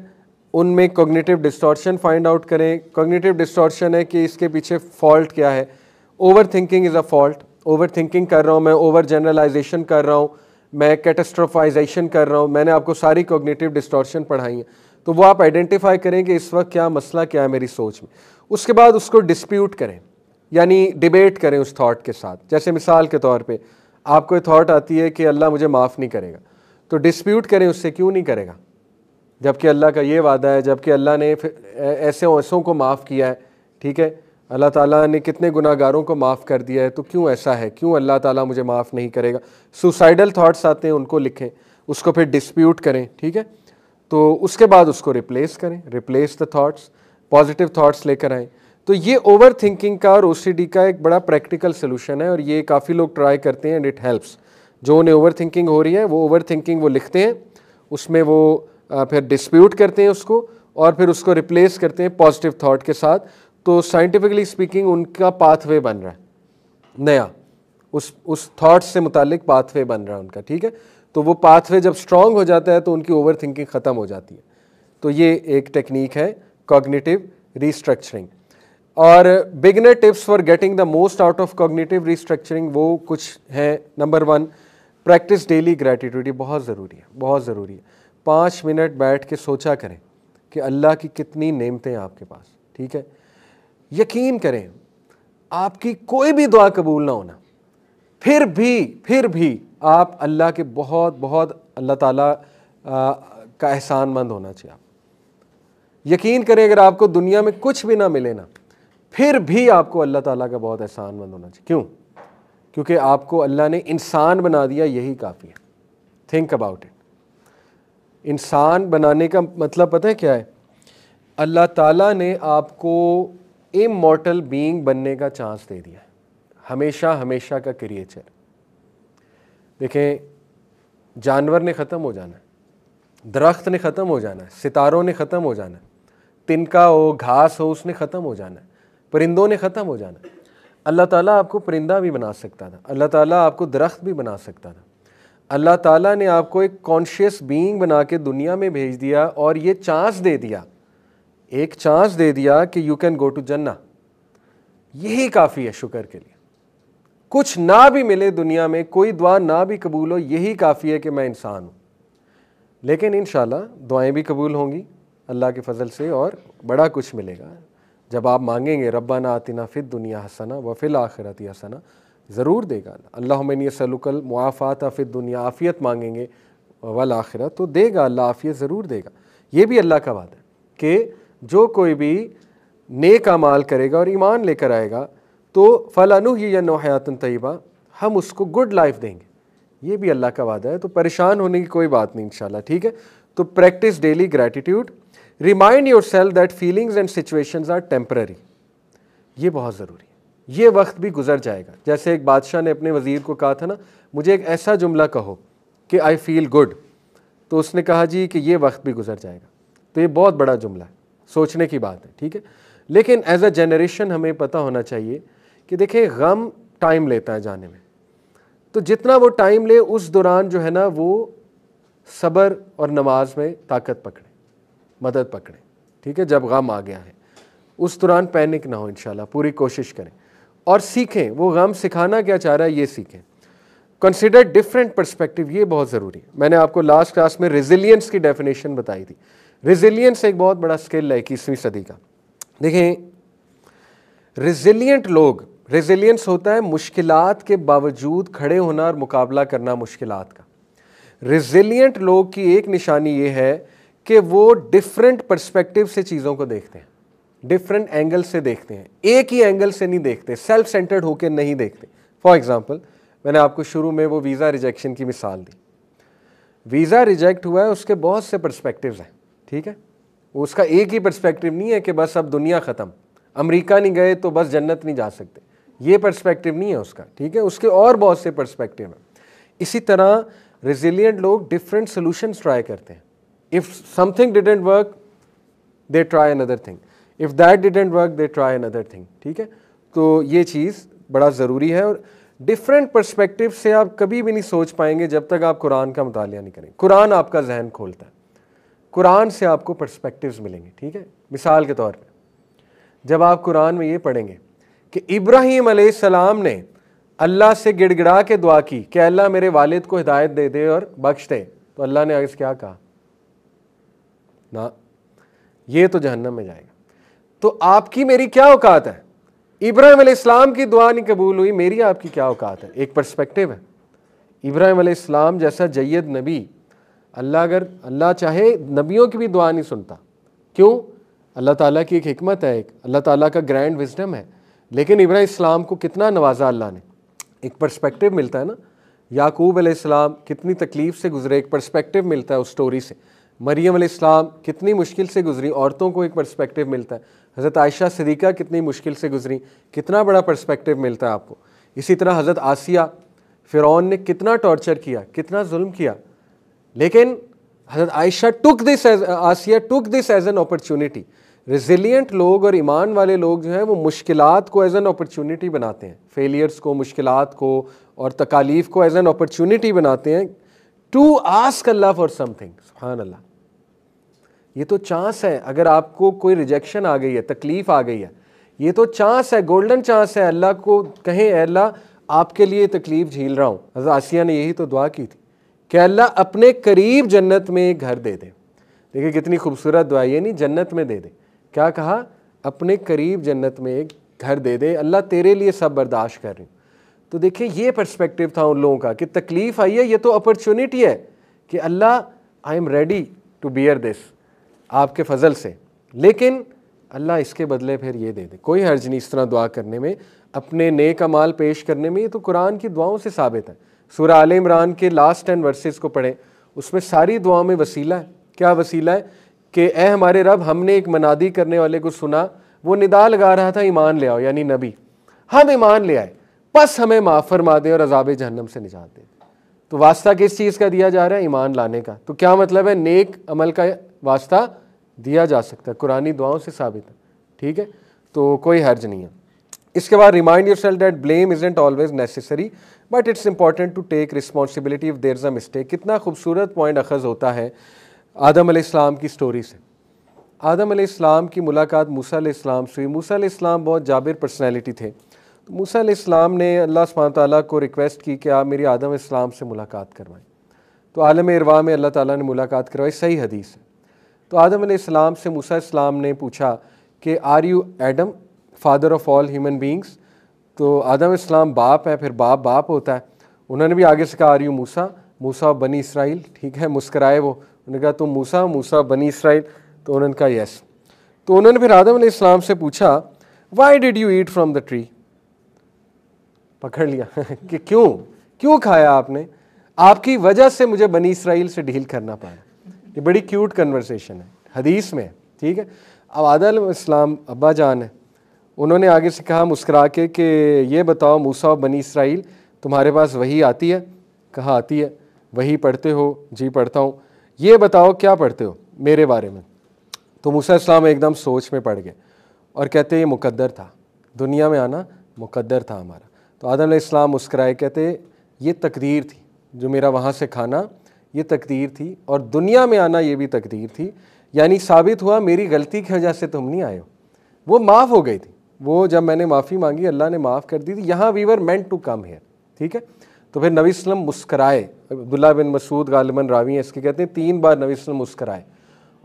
Speaker 1: ان میں کوگنیٹیو ڈسٹورشن فائنڈ آؤٹ کریں. کوگنیٹیو ڈسٹورشن ہے کہ اس کے پیچھے فالٹ کیا ہے. Overthinking is a fault, overthinking کر رہا ہوں میں, اوور جنرلائزیشن کر رہا ہوں میں, کیٹاسٹروفائزیشن کر رہا ہوں. میں نے آپ کو ساری کوگنیٹیو ڈسٹورشن پڑھائی ہیں, تو وہ آپ آئیڈینٹیفائی کریں کہ اس وقت کیا مسئلہ کیا ہے میری سوچ میں. اس کے بعد اس کو ڈسپیوٹ کریں, یعنی ڈیبیٹ کریں اس تھاٹ کے ساتھ. جیسے مثال کے طور پہ آپ کو تھاٹ آتی ہے کہ اللہ مجھے معاف نہیں کرے گا, تو ڈسپیوٹ کریں اس سے, کیوں نہیں کرے گا جبکہ اللہ کا یہ وعدہ ہے, جبکہ اللہ نے ایسوں کو معاف کیا ہے. ٹھیک ہے, اللہ تعالیٰ نے کتنے گناہ گاروں کو معاف کر دیا ہے, تو کیوں ایسا ہے, کیوں اللہ تعالیٰ مجھے معاف نہیں کرے گا. سوسائڈل تھاٹس آتے ہیں, ان کو لکھیں, اس کو پھر ڈسپیوٹ کریں. ٹھیک ہے, تو اس کے بعد اس کو ریپلیس کریں, replace the thoughts, positive thoughts لے کر آئیں. تو یہ اوور تھنکنگ کا اور او سی ڈی کا ایک بڑا پریکٹیکل سلوشن ہے, اور یہ کافی لوگ ٹرائی کرتے ہیں اینڈ اٹ ہیلپس. جو انہیں اوور تھنکنگ ہو رہی ہے وہ اوور تھنکنگ وہ لکھتے ہیں, اس میں وہ پھر ڈسپیوٹ کرتے ہیں اس کو, اور پھر اس کو ریپلیس کرتے ہیں پازیٹیو تھاٹ کے ساتھ. تو سائنٹیفکلی اسپیکنگ ان کا پاتھ وے بن رہا ہے نیا, اس تھاٹ سے متعلق پاتھ وے بن رہا ہے ان کا. ٹھیک ہے, تو وہ پاتھ وے جب سٹرونگ ہو جاتا ہے تو ان کی اوور تھنکنگ ختم ہو جاتی ہے. تو یہ ایک ٹیکنیک ہے کوگنیٹیو ریسٹرکچرنگ. اور beginner tips for getting the most out of cognitive restructuring وہ کچھ ہیں. Number 1, practice daily gratitude. یہ بہت ضروری ہے, بہت ضروری ہے. 5 منٹ بیٹھ کے سوچا کریں کہ اللہ کی کتنی نعمتیں ہیں آپ کے پاس. ٹھیک ہے, یقین کریں آپ کی کوئی بھی دعا قبول نہ ہونا, پھر بھی آپ اللہ کے بہت بہت اللہ تعالیٰ کا احسان مند ہونا چاہیے. آپ یقین کریں اگر آپ کو دنیا میں کچھ بھی نہ ملے نا, پھر بھی آپ کو اللہ تعالیٰ کا بہت احسان مند ہونا چاہیے. کیوں؟ کیونکہ آپ کو اللہ نے انسان بنا دیا, یہی کافی ہے. Think about it. انسان بنانے کا مطلب پتہ ہے کیا ہے؟ اللہ تعالیٰ نے آپ کو امورٹل بینگ بننے کا چانس دے دیا ہے, ہمیشہ کا کریچر. دیکھیں جانور نے ختم ہو جانا ہے, درخت نے ختم ہو جانا ہے, ستاروں نے ختم ہو جانا ہے, تنکا ہو, گھاس ہو, اس نے ختم ہو جانا ہے, پرندوں نے ختم ہو جانا ہے. اللہ تعالیٰ آپ کو پرندہ بھی بنا سکتا تھا, اللہ تعالیٰ آپ کو درخت بھی بنا سکتا تھا. اللہ تعالیٰ نے آپ کو ایک کانشیس بینگ بنا کے دنیا میں بھیج دیا اور یہ چانس دے دیا, ایک چانس دے دیا کہ یو کین گو ٹو جنہ. یہی کافی ہے شکر کے لیے. کچھ نہ بھی ملے دنیا میں, کوئی دعا نہ بھی قبول ہو, یہی کافی ہے کہ میں انسان ہوں. لیکن انشاءاللہ دعائیں بھی قبول ہوں گی اللہ کے فضل سے, اور بڑا کچھ ملے گا جب آپ مانگیں گے ربنا آتنا فی الدنیا حسنہ وفی الآخرۃ حسنہ, ضرور دے گا. اللہم انی اسألک المعافات فی الدنیا, عافیت مانگیں گے والآخرہ تو دے گا اللہ, عافیت ضرور دے گا. یہ بھی اللہ کا وعدہ ہے کہ جو کوئی بھی نیک اعمال کرے گا اور ایمان لے کر آئے گا تو فَلَنُحْيِيَنَّهُ حَيَاةً طَيِّبَةً, ہم اس کو گڈ لائف دیں گے. یہ بھی اللہ کا وعدہ ہے, تو پریشان ہونے کی کوئی بات نہیں انشاءاللہ. ٹھیک ہے, تو practice daily gratitude. Remind yourself that feelings and situations are temporary. یہ بہت ضروری ہے, یہ وقت بھی گزر جائے گا. جیسے ایک بادشاہ نے اپنے وزیر کو کہا تھا نا, مجھے ایک ایسا جملہ کہو کہ آئی فیل گڈ, تو اس نے کہا جی کہ یہ وقت بھی گزر جائے گا. تو یہ بہت بڑا جملہ ہے, سوچنے کی بات ہے. ٹھیک ہے, لیکن ایز اے جنریشن ہمیں پتہ ہونا چاہیے کہ دیکھیں غم ٹائم لیتا ہے جانے میں, تو جتنا وہ ٹائم لے اس دوران جو ہے نا وہ صبر اور نماز میں طاقت پکڑیں, مدد پکڑیں. ٹھیک ہے, جب غم آ گیا ہے اس دوران پینک نہ ہو, انشاءاللہ پوری کوشش کریں اور سیکھیں. وہ غم سکھانا کیا چاہ رہا ہے یہ سیکھیں. کنسیڈر ڈفرینٹ پرسپیکٹیو, یہ بہت ضروری ہے. میں نے آپ کو لاسٹ کلاس میں ریزیلینس کی ڈیفینیشن بتائی تھی. ریزیلینس ایک بہت بڑا اسکل ہے 21ویں صدی کا. دیکھیں ریزیلینٹ لوگ, ریزیلینس ہوتا ہے مشکلات کے باوجود کھڑے ہونا اور مقابلہ کرنا مشکلات کا. ریزیلینٹ لوگ کی ایک نشانی یہ ہے کہ وہ ڈفرینٹ پرسپیکٹیو سے چیزوں کو دیکھتے ہیں, ڈفرینٹ اینگل سے دیکھتے ہیں, ایک ہی اینگل سے نہیں دیکھتے, سیلف سینٹرڈ ہو کے نہیں دیکھتے. فار ایگزامپل میں نے آپ کو شروع میں وہ ویزا ریجیکشن کی مثال دی. ویزا ریجیکٹ ہوا ہے, اس کے بہت سے پرسپیکٹیوز ہیں. ٹھیک ہے, اس کا ایک ہی پرسپیکٹیو نہیں ہے کہ بس اب دنیا ختم, امریکہ نہیں گئے تو بس جنت نہیں جا سکتے, یہ پرسپیکٹیو نہیں ہے اس کا. ٹھیک ہے, اس کے اور بہت سے پرسپیکٹیو ہیں. اسی طرح ریزیلینٹ لوگ ڈفرینٹ سولوشنز ٹرائی کرتے ہیں. If some thing didn't work they try another thing, if that didn't work they try another thing. ٹھیک ہے, تو یہ چیز بڑا ضروری ہے. اور ڈفرینٹ پرسپیکٹیو سے آپ کبھی بھی نہیں سوچ پائیں گے جب تک آپ قرآن کا مطالعہ نہیں کریں. قرآن آپ کا ذہن کھولتا ہے, قرآن سے آپ کو پرسپیکٹیوز ملیں گے. ٹھیک ہے, مثال کے طور پہ جب آپ قرآن میں یہ پڑھیں گے کہ ابراہیم علیہ السلام نے اللہ سے گڑ گڑا کے دعا کی کہ اللہ میرے والد کو ہدایت دے دے اور بخش دے, تو اللہ نے آگے کیا کہا؟ نہ, یہ تو جہنم میں جائے گا. تو آپ کی میری کیا اوقات ہے؟ ابراہیم علیہ السلام کی دعا نہیں قبول ہوئی, میری آپ کی کیا اوقات ہے؟ ایک پرسپیکٹیو ہے. ابراہیم علیہ السلام جیسا جید نبی, اللہ چاہے نبیوں کی بھی دعا نہیں سنتا. کیوں؟ اللہ تعالیٰ کی ایک حکمت ہے, ایک اللہ تعالیٰ کا گرینڈ وزڈم ہے. لیکن ابراہیم السلام کو کتنا نوازا اللہ نے, ایک پرسپیکٹیو ملتا ہے نا. یعقوب علیہ السلام کتنی تکلیف سے گزرے, ایک پرسپیکٹیو ملتا ہے اس سٹوری سے. مریم علیہ السلام کتنی مشکل سے گزری, عورتوں کو ایک پرسپیکٹیو ملتا ہے. حضرت عائشہ صدیقہ کتنی مشکل سے گزری, کتنا بڑا پرسپیکٹیو ملتا ہے آپ کو. اسی طرح حضرت آسیہ, فرعون نے کتنا ٹارچر کیا, کتنا ظلم کیا, لیکن حضرت عائشہ آسیہ ٹک دس ایز این اپرچونٹی. ریزیلینٹ لوگ اور ایمان والے لوگ جو ہیں وہ مشکلات کو ایز این اپرچونٹی بناتے ہیں, فیلیئرز کو, مشکلات کو اور تکالیف کو ایز این اپرچونٹی بناتے ہیں to ask Allah for something. سبحان اللہ, یہ تو چانس ہے. اگر آپ کو کوئی ریجیکشن آ گئی ہے, تکلیف آ گئی ہے, یہ تو چانس ہے, گولڈن چانس ہے. اللہ کو کہیں اے اللہ آپ کے لیے تکلیف جھیل رہا ہوں. حضرت آسیہ نے یہی تو دعا کی تھی کہ اللہ اپنے قریب جنت میں ایک گھر دے دے. دیکھیں کتنی خوبصورت دعا, یہ نہیں جنت میں دے دے, کیا کہا؟ اپنے قریب جنت میں ایک گھر دے دے, اللہ تیرے لیے سب برداشت کر رہی ہوں. تو دیکھیں یہ پرسپیکٹیو تھا ان لوگوں کا کہ تکلیف آئی ہے, یہ تو اپرچونٹی ہے کہ Allah I am ready to bear this آپ کے فضل سے, لیکن اللہ اس کے بدلے پھر یہ دے دے. کوئی حرج نہیں اس طرح دعا کرنے میں, اپنے نیک اعمال پیش کرنے میں. یہ تو قرآن کی دعاؤں سے ثابت ہے. سورہ آل عمران کے لاسٹ 10 ورسز کو پڑھیں, اس میں ساری دعاؤں میں وسیلہ ہے. کیا وسیلہ ہے؟ کہ اے ہمارے رب, ہم نے ایک منادی کرنے والے کو سنا, وہ ندا لگا رہا تھا ایمان لے آؤ, یعنی نبی. ہم ایمان لے آئے, بس ہمیں معاف فرما دے اور عذاب جہنم سے نجات دے. تو واسطہ کس چیز کا دیا جا رہا ہے؟ ایمان لانے کا. تو کیا مطلب ہے؟ نیک عمل کا واسطہ دیا جا سکتا ہے, قرآنی دعاؤں سے ثابت ہے, ٹھیک ہے, تو کوئی حرج نہیں ہے. اس کے بعد remind yourself that blame isn't always necessary but it's important to take responsibility if there is a mistake. کتنا خوبصورت پوائنٹ اخذ ہوتا ہے آدم علیہ السلام کی سٹوری سے. آدم علیہ السلام کی ملاقات موسیٰ علیہ السلام سے ہوئی. موسیٰ علیہ السلام بہت جابر پرسنالٹی تھے. موسیٰ علیہ السلام نے اللہ سبحانہ تعالیٰ کو ریکویسٹ کی کہ آپ میری آدم علیہ السلام سے ملاقات کروائیں. تو عالم ارواح میں اللہ تعالیٰ نے ملاقات کروائی, صحیح حدیث ہے. تو آدم علیہ السلام سے موسیٰ علیہ السلام نے پوچھا کہ are you Adam father of all human beings. تو آدم علیہ السلام باپ ہے, پھر باپ ہوتا ہے. انہوں نے بھی آگے سے کہا آر یو موسیٰ بنی اسرائیل, ٹھیک ہے, مسکرائے وہ, انہوں نے کہا تم موسیٰ بنی اسرائیل. تو انہوں نے کہا یس. تو انہوں نے پھر آدم علیہ السلام سے پوچھا why did you eat from the tree, پکڑ لیا کہ کیوں کھایا آپ نے, آپ کی وجہ سے مجھے بنی اسرائیل سے ڈیل کرنا پڑا. یہ بڑی کیوٹ کنورسیشن ہے, حدیث میں ہے, ٹھیک ہے. اب آدم علیہ السلام ابا جان ہے, انہوں نے آگے سے کہا مسکرا کے کہ یہ بتاؤ موسیٰ بنی اسرائیل تمہارے پاس وحی آتی ہے؟ کہا آتی ہے. وحی پڑھتے ہو؟ جی پڑھتا ہوں. یہ بتاؤ کیا پڑھتے ہو میرے بارے میں؟ تو موسیٰ علیہ السلام ایک دم سوچ میں پڑ گئے اور کہتے یہ مقدر تھا, دنیا میں آنا مقدر تھا ہمارا. تو آدم علیہ السلام مسکرائے, کہتے یہ تقدیر تھی, جو میرا وہاں سے کھانا یہ تقدیر تھی, اور دنیا میں آنا یہ بھی تقدیر تھی. یعنی ثابت ہوا میری غلطی کی وجہ سے تم نہیں آئے ہو, وہ معاف ہو گئی تھی. وہ جب میں نے معافی مانگی اللہ نے معاف کر دی تھی. یہاں وی ور مینٹ ٹو کم ہیئر, ٹھیک ہے. تو پھر نبی صلی اللہ علیہ وسلم مسکرائے. عبداللہ بن مسعود غالباً راوی ہیں اس کے, کہتے ہیں 3 بار نبی صلی اللہ علیہ وسلم مسکرائے,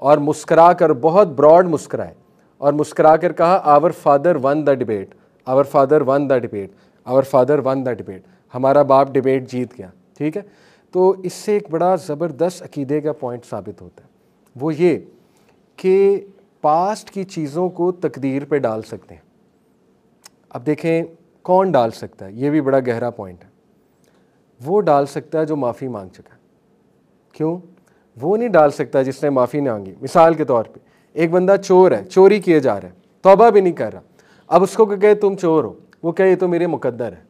Speaker 1: اور مسکرا کر بہت براڈ مسکرائے, اور مسکرا کر کہا our father won the debate, our father won the debate, our father won the debate, ہمارا باپ ڈبیٹ جیت گیا, ٹھیک ہے. تو اس سے ایک بڑا زبردست عقیدے کا پوائنٹ ثابت ہوتا ہے, وہ یہ کہ پاسٹ کی چیزوں کو تقدیر پہ ڈال سکتے ہیں. اب دیکھیں کون ڈال سکتا ہے, یہ بھی بڑا گہرا پوائنٹ ہے. وہ ڈال سکتا ہے جو معافی مانگ چکا ہے. کیوں؟ وہ نہیں ڈال سکتا جس نے معافی نہ مانگی. مثال کے طور پہ ایک بندہ چور ہے, چوری کیے جا رہا ہے, توبہ بھی نہیں کر رہا. اب اس کو کہ تم چور ہو, وہ کہے یہ تو میرے مقدر ہے,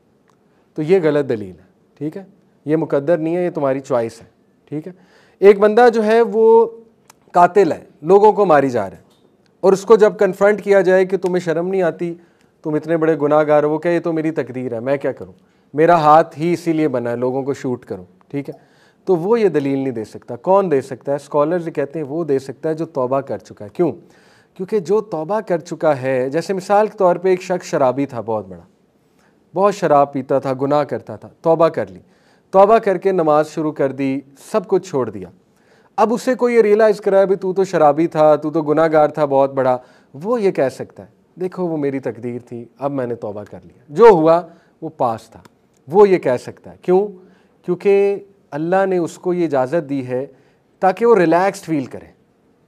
Speaker 1: تو یہ غلط دلیل ہے, ٹھیک ہے. یہ مقدر نہیں ہے, یہ تمہاری چوائس ہے, ٹھیک ہے. ایک بندہ جو ہے وہ قاتل ہے, لوگوں کو ماری جا رہا ہے, اور اس کو جب کنفرنٹ کیا جائے کہ تمہیں شرم نہیں آتی, تم اتنے بڑے گناہ گار ہو, وہ کہے یہ تو میری تقدیر ہے, میں کیا کروں, میرا ہاتھ ہی اسی لیے بنا ہے لوگوں کو شوٹ کروں, ٹھیک ہے. تو وہ یہ دلیل نہیں دے سکتا. کون دے سکتا ہے؟ اسکالرز کہتے ہیں وہ دے سکتا ہے جو توبہ کر چکا ہے. کیوں؟ کیونکہ جو توبہ کر چکا ہے, جیسے مثال کے طور پہ ایک شخص شرابی تھا, بہت بڑا, بہت شراب پیتا تھا, گناہ کرتا تھا, توبہ کر لی, توبہ کر کے نماز شروع کر دی, سب کچھ چھوڑ دیا. اب اسے کوئی یہ ریئلائز کرا بھی تو شرابی تھا, تو گناہ گار تھا بہت بڑا, وہ یہ کہہ سکتا ہے دیکھو وہ میری تقدیر تھی, اب میں نے توبہ کر لیا, جو ہوا وہ پاس تھا. وہ یہ کہہ سکتا ہے. کیوں؟ کیونکہ اللہ نے اس کو یہ اجازت دی ہے تاکہ وہ ریلیکسڈ فیل کرے,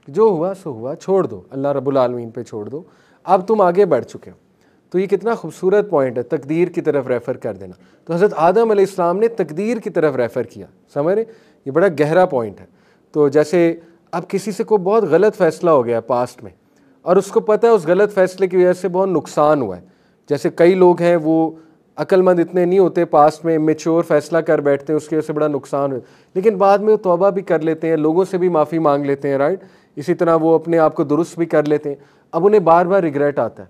Speaker 1: جو ہوا سو ہوا, چھوڑ دو, اللہ رب العالمین پہ چھوڑ دو, اب تم آگے بڑھ چکے ہو. تو یہ کتنا خوبصورت پوائنٹ ہے, تقدیر کی طرف ریفر کر دینا. تو حضرت آدم علیہ السلام نے تقدیر کی طرف ریفر کیا, سمجھ رہے, یہ بڑا گہرا پوائنٹ ہے. تو جیسے اب کسی سے کوئی بہت غلط فیصلہ ہو گیا پاسٹ میں, اور اس کو پتہ ہے اس غلط فیصلے کی وجہ سے بہت نقصان ہوا ہے. جیسے کئی لوگ ہیں وہ عقل مند اتنے نہیں ہوتے, پاسٹ میں میچور فیصلہ کر بیٹھتے ہیں, اس کی وجہ سے بڑا نقصان ہوا, لیکن بعد میں وہ توبہ بھی کر لیتے ہیں, لوگوں سے بھی معافی مانگ لیتے ہیں, رائٹ. اسی طرح وہ اپنے آپ کو درست بھی کر لیتے ہیں. اب انہیں بار بار ریگریٹ آتا ہے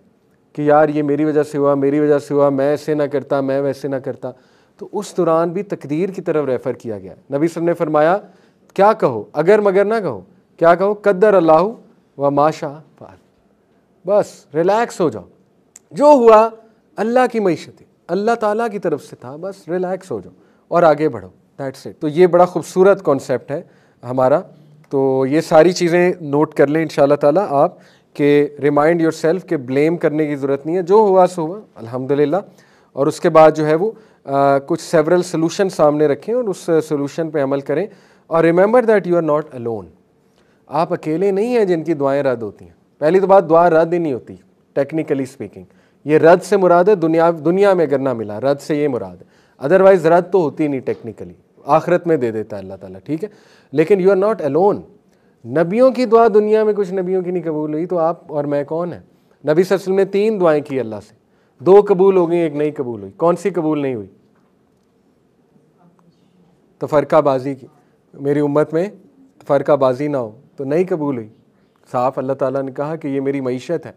Speaker 1: کہ یار یہ میری وجہ سے ہوا, میری وجہ سے ہوا, میں ایسے نہ کرتا, میں ویسے نہ کرتا. تو اس دوران بھی تقدیر کی طرف ریفر کیا گیا. نبی صلی اللہ علیہ وسلم نے فرمایا کیا کہو, اگر مگر نہ کہو, کیا کہو, قدر اللہ و ما شاء فعل, بس ریلیکس ہو جاؤ, جو ہوا اللہ کی معیشت ہے, اللہ تعالیٰ کی طرف سے تھا, بس ریلیکس ہو جاؤ اور آگے بڑھو, دیٹس اٹ. تو یہ بڑا خوبصورت کانسیپٹ ہے ہمارا. تو یہ ساری چیزیں نوٹ کر لیں انشاءاللہ تعالیٰ آپ, کہ ریمائنڈ یور سیلف کہ بلیم کرنے کی ضرورت نہیں ہے, جو ہوا سو ہوا الحمدللہ. اور اس کے بعد جو ہے وہ کچھ سیورل سلوشن سامنے رکھیں اور اس سلوشن پہ عمل کریں. اور remember that you are not alone, آپ اکیلے نہیں ہیں جن کی دعائیں رد ہوتی ہیں. پہلی تو بات دعا رد ہی نہیں ہوتی ٹیکنیکلی اسپیکنگ, یہ رد سے مراد ہے دنیا میں اگر نہ ملا, رد سے یہ مراد ہے, ادروائز رد تو ہوتی نہیں ٹیکنیکلی, آخرت میں دے دیتا ہے اللہ تعالیٰ, ٹھیک ہے. لیکن یو آر ناٹ الون. نبیوں کی دعا دنیا میں کچھ نبیوں کی نہیں قبول ہوئی, تو آپ اور میں کون ہیں؟ نبی صلی اللہ علیہ وسلم نے 3 دعائیں کی اللہ سے, 2 قبول ہو گئیں, ایک نہیں قبول ہوئی. کون سی قبول نہیں ہوئی؟ تو فرقہ بازی کی, میری امت میں فرقہ بازی نہ ہو, تو نہیں قبول ہوئی. صاف اللہ تعالیٰ نے کہا کہ یہ میری معیشت ہے,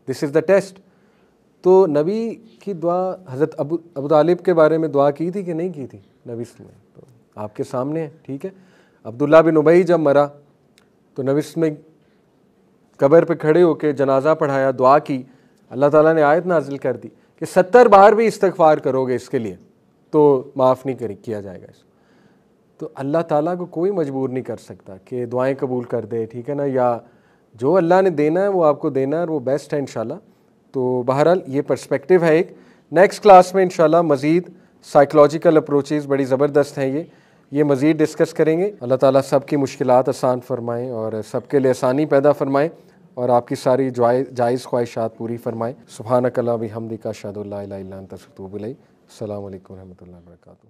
Speaker 1: دس از دا ٹیسٹ. تو نبی کی دعا حضرت ابو طالب کے بارے میں دعا کی تھی کہ نہیں کی تھی نبی صلی اللہ علیہ وسلم؟ تو آپ کے سامنے ہے, ٹھیک ہے. عبداللہ بن ابی جب مرا تو نبی صلی اللہ علیہ وسلم قبر پہ کھڑے ہو کے جنازہ پڑھایا, دعا کی, اللہ تعالیٰ نے آیت نازل کر دی کہ 70 بار بھی استغفار کرو گے اس کے لیے تو معاف نہیں کیا جائے گا اس کو. تو اللہ تعالیٰ کو کوئی مجبور نہیں کر سکتا کہ دعائیں قبول کر دے, ٹھیک ہے نا, یا جو اللہ نے دینا ہے وہ آپ کو دینا ہے اور وہ بیسٹ ہے انشاءاللہ. تو بہرحال یہ پرسپیکٹیو ہے ایک. نیکسٹ کلاس میں انشاءاللہ مزید سائیکلوجیکل اپروچز بڑی زبردست ہیں, یہ مزید ڈسکس کریں گے. اللہ تعالیٰ سب کی مشکلات آسان فرمائیں اور سب کے لیے آسانی پیدا فرمائیں اور آپ کی ساری جائز خواہشات پوری فرمائیں. سبحانک اللہم و بحمدک اشہد ان لا الہ الا انت استغفرک و اتوب الیک. السلام علیکم و رحمۃ اللہ وبرکاتہ.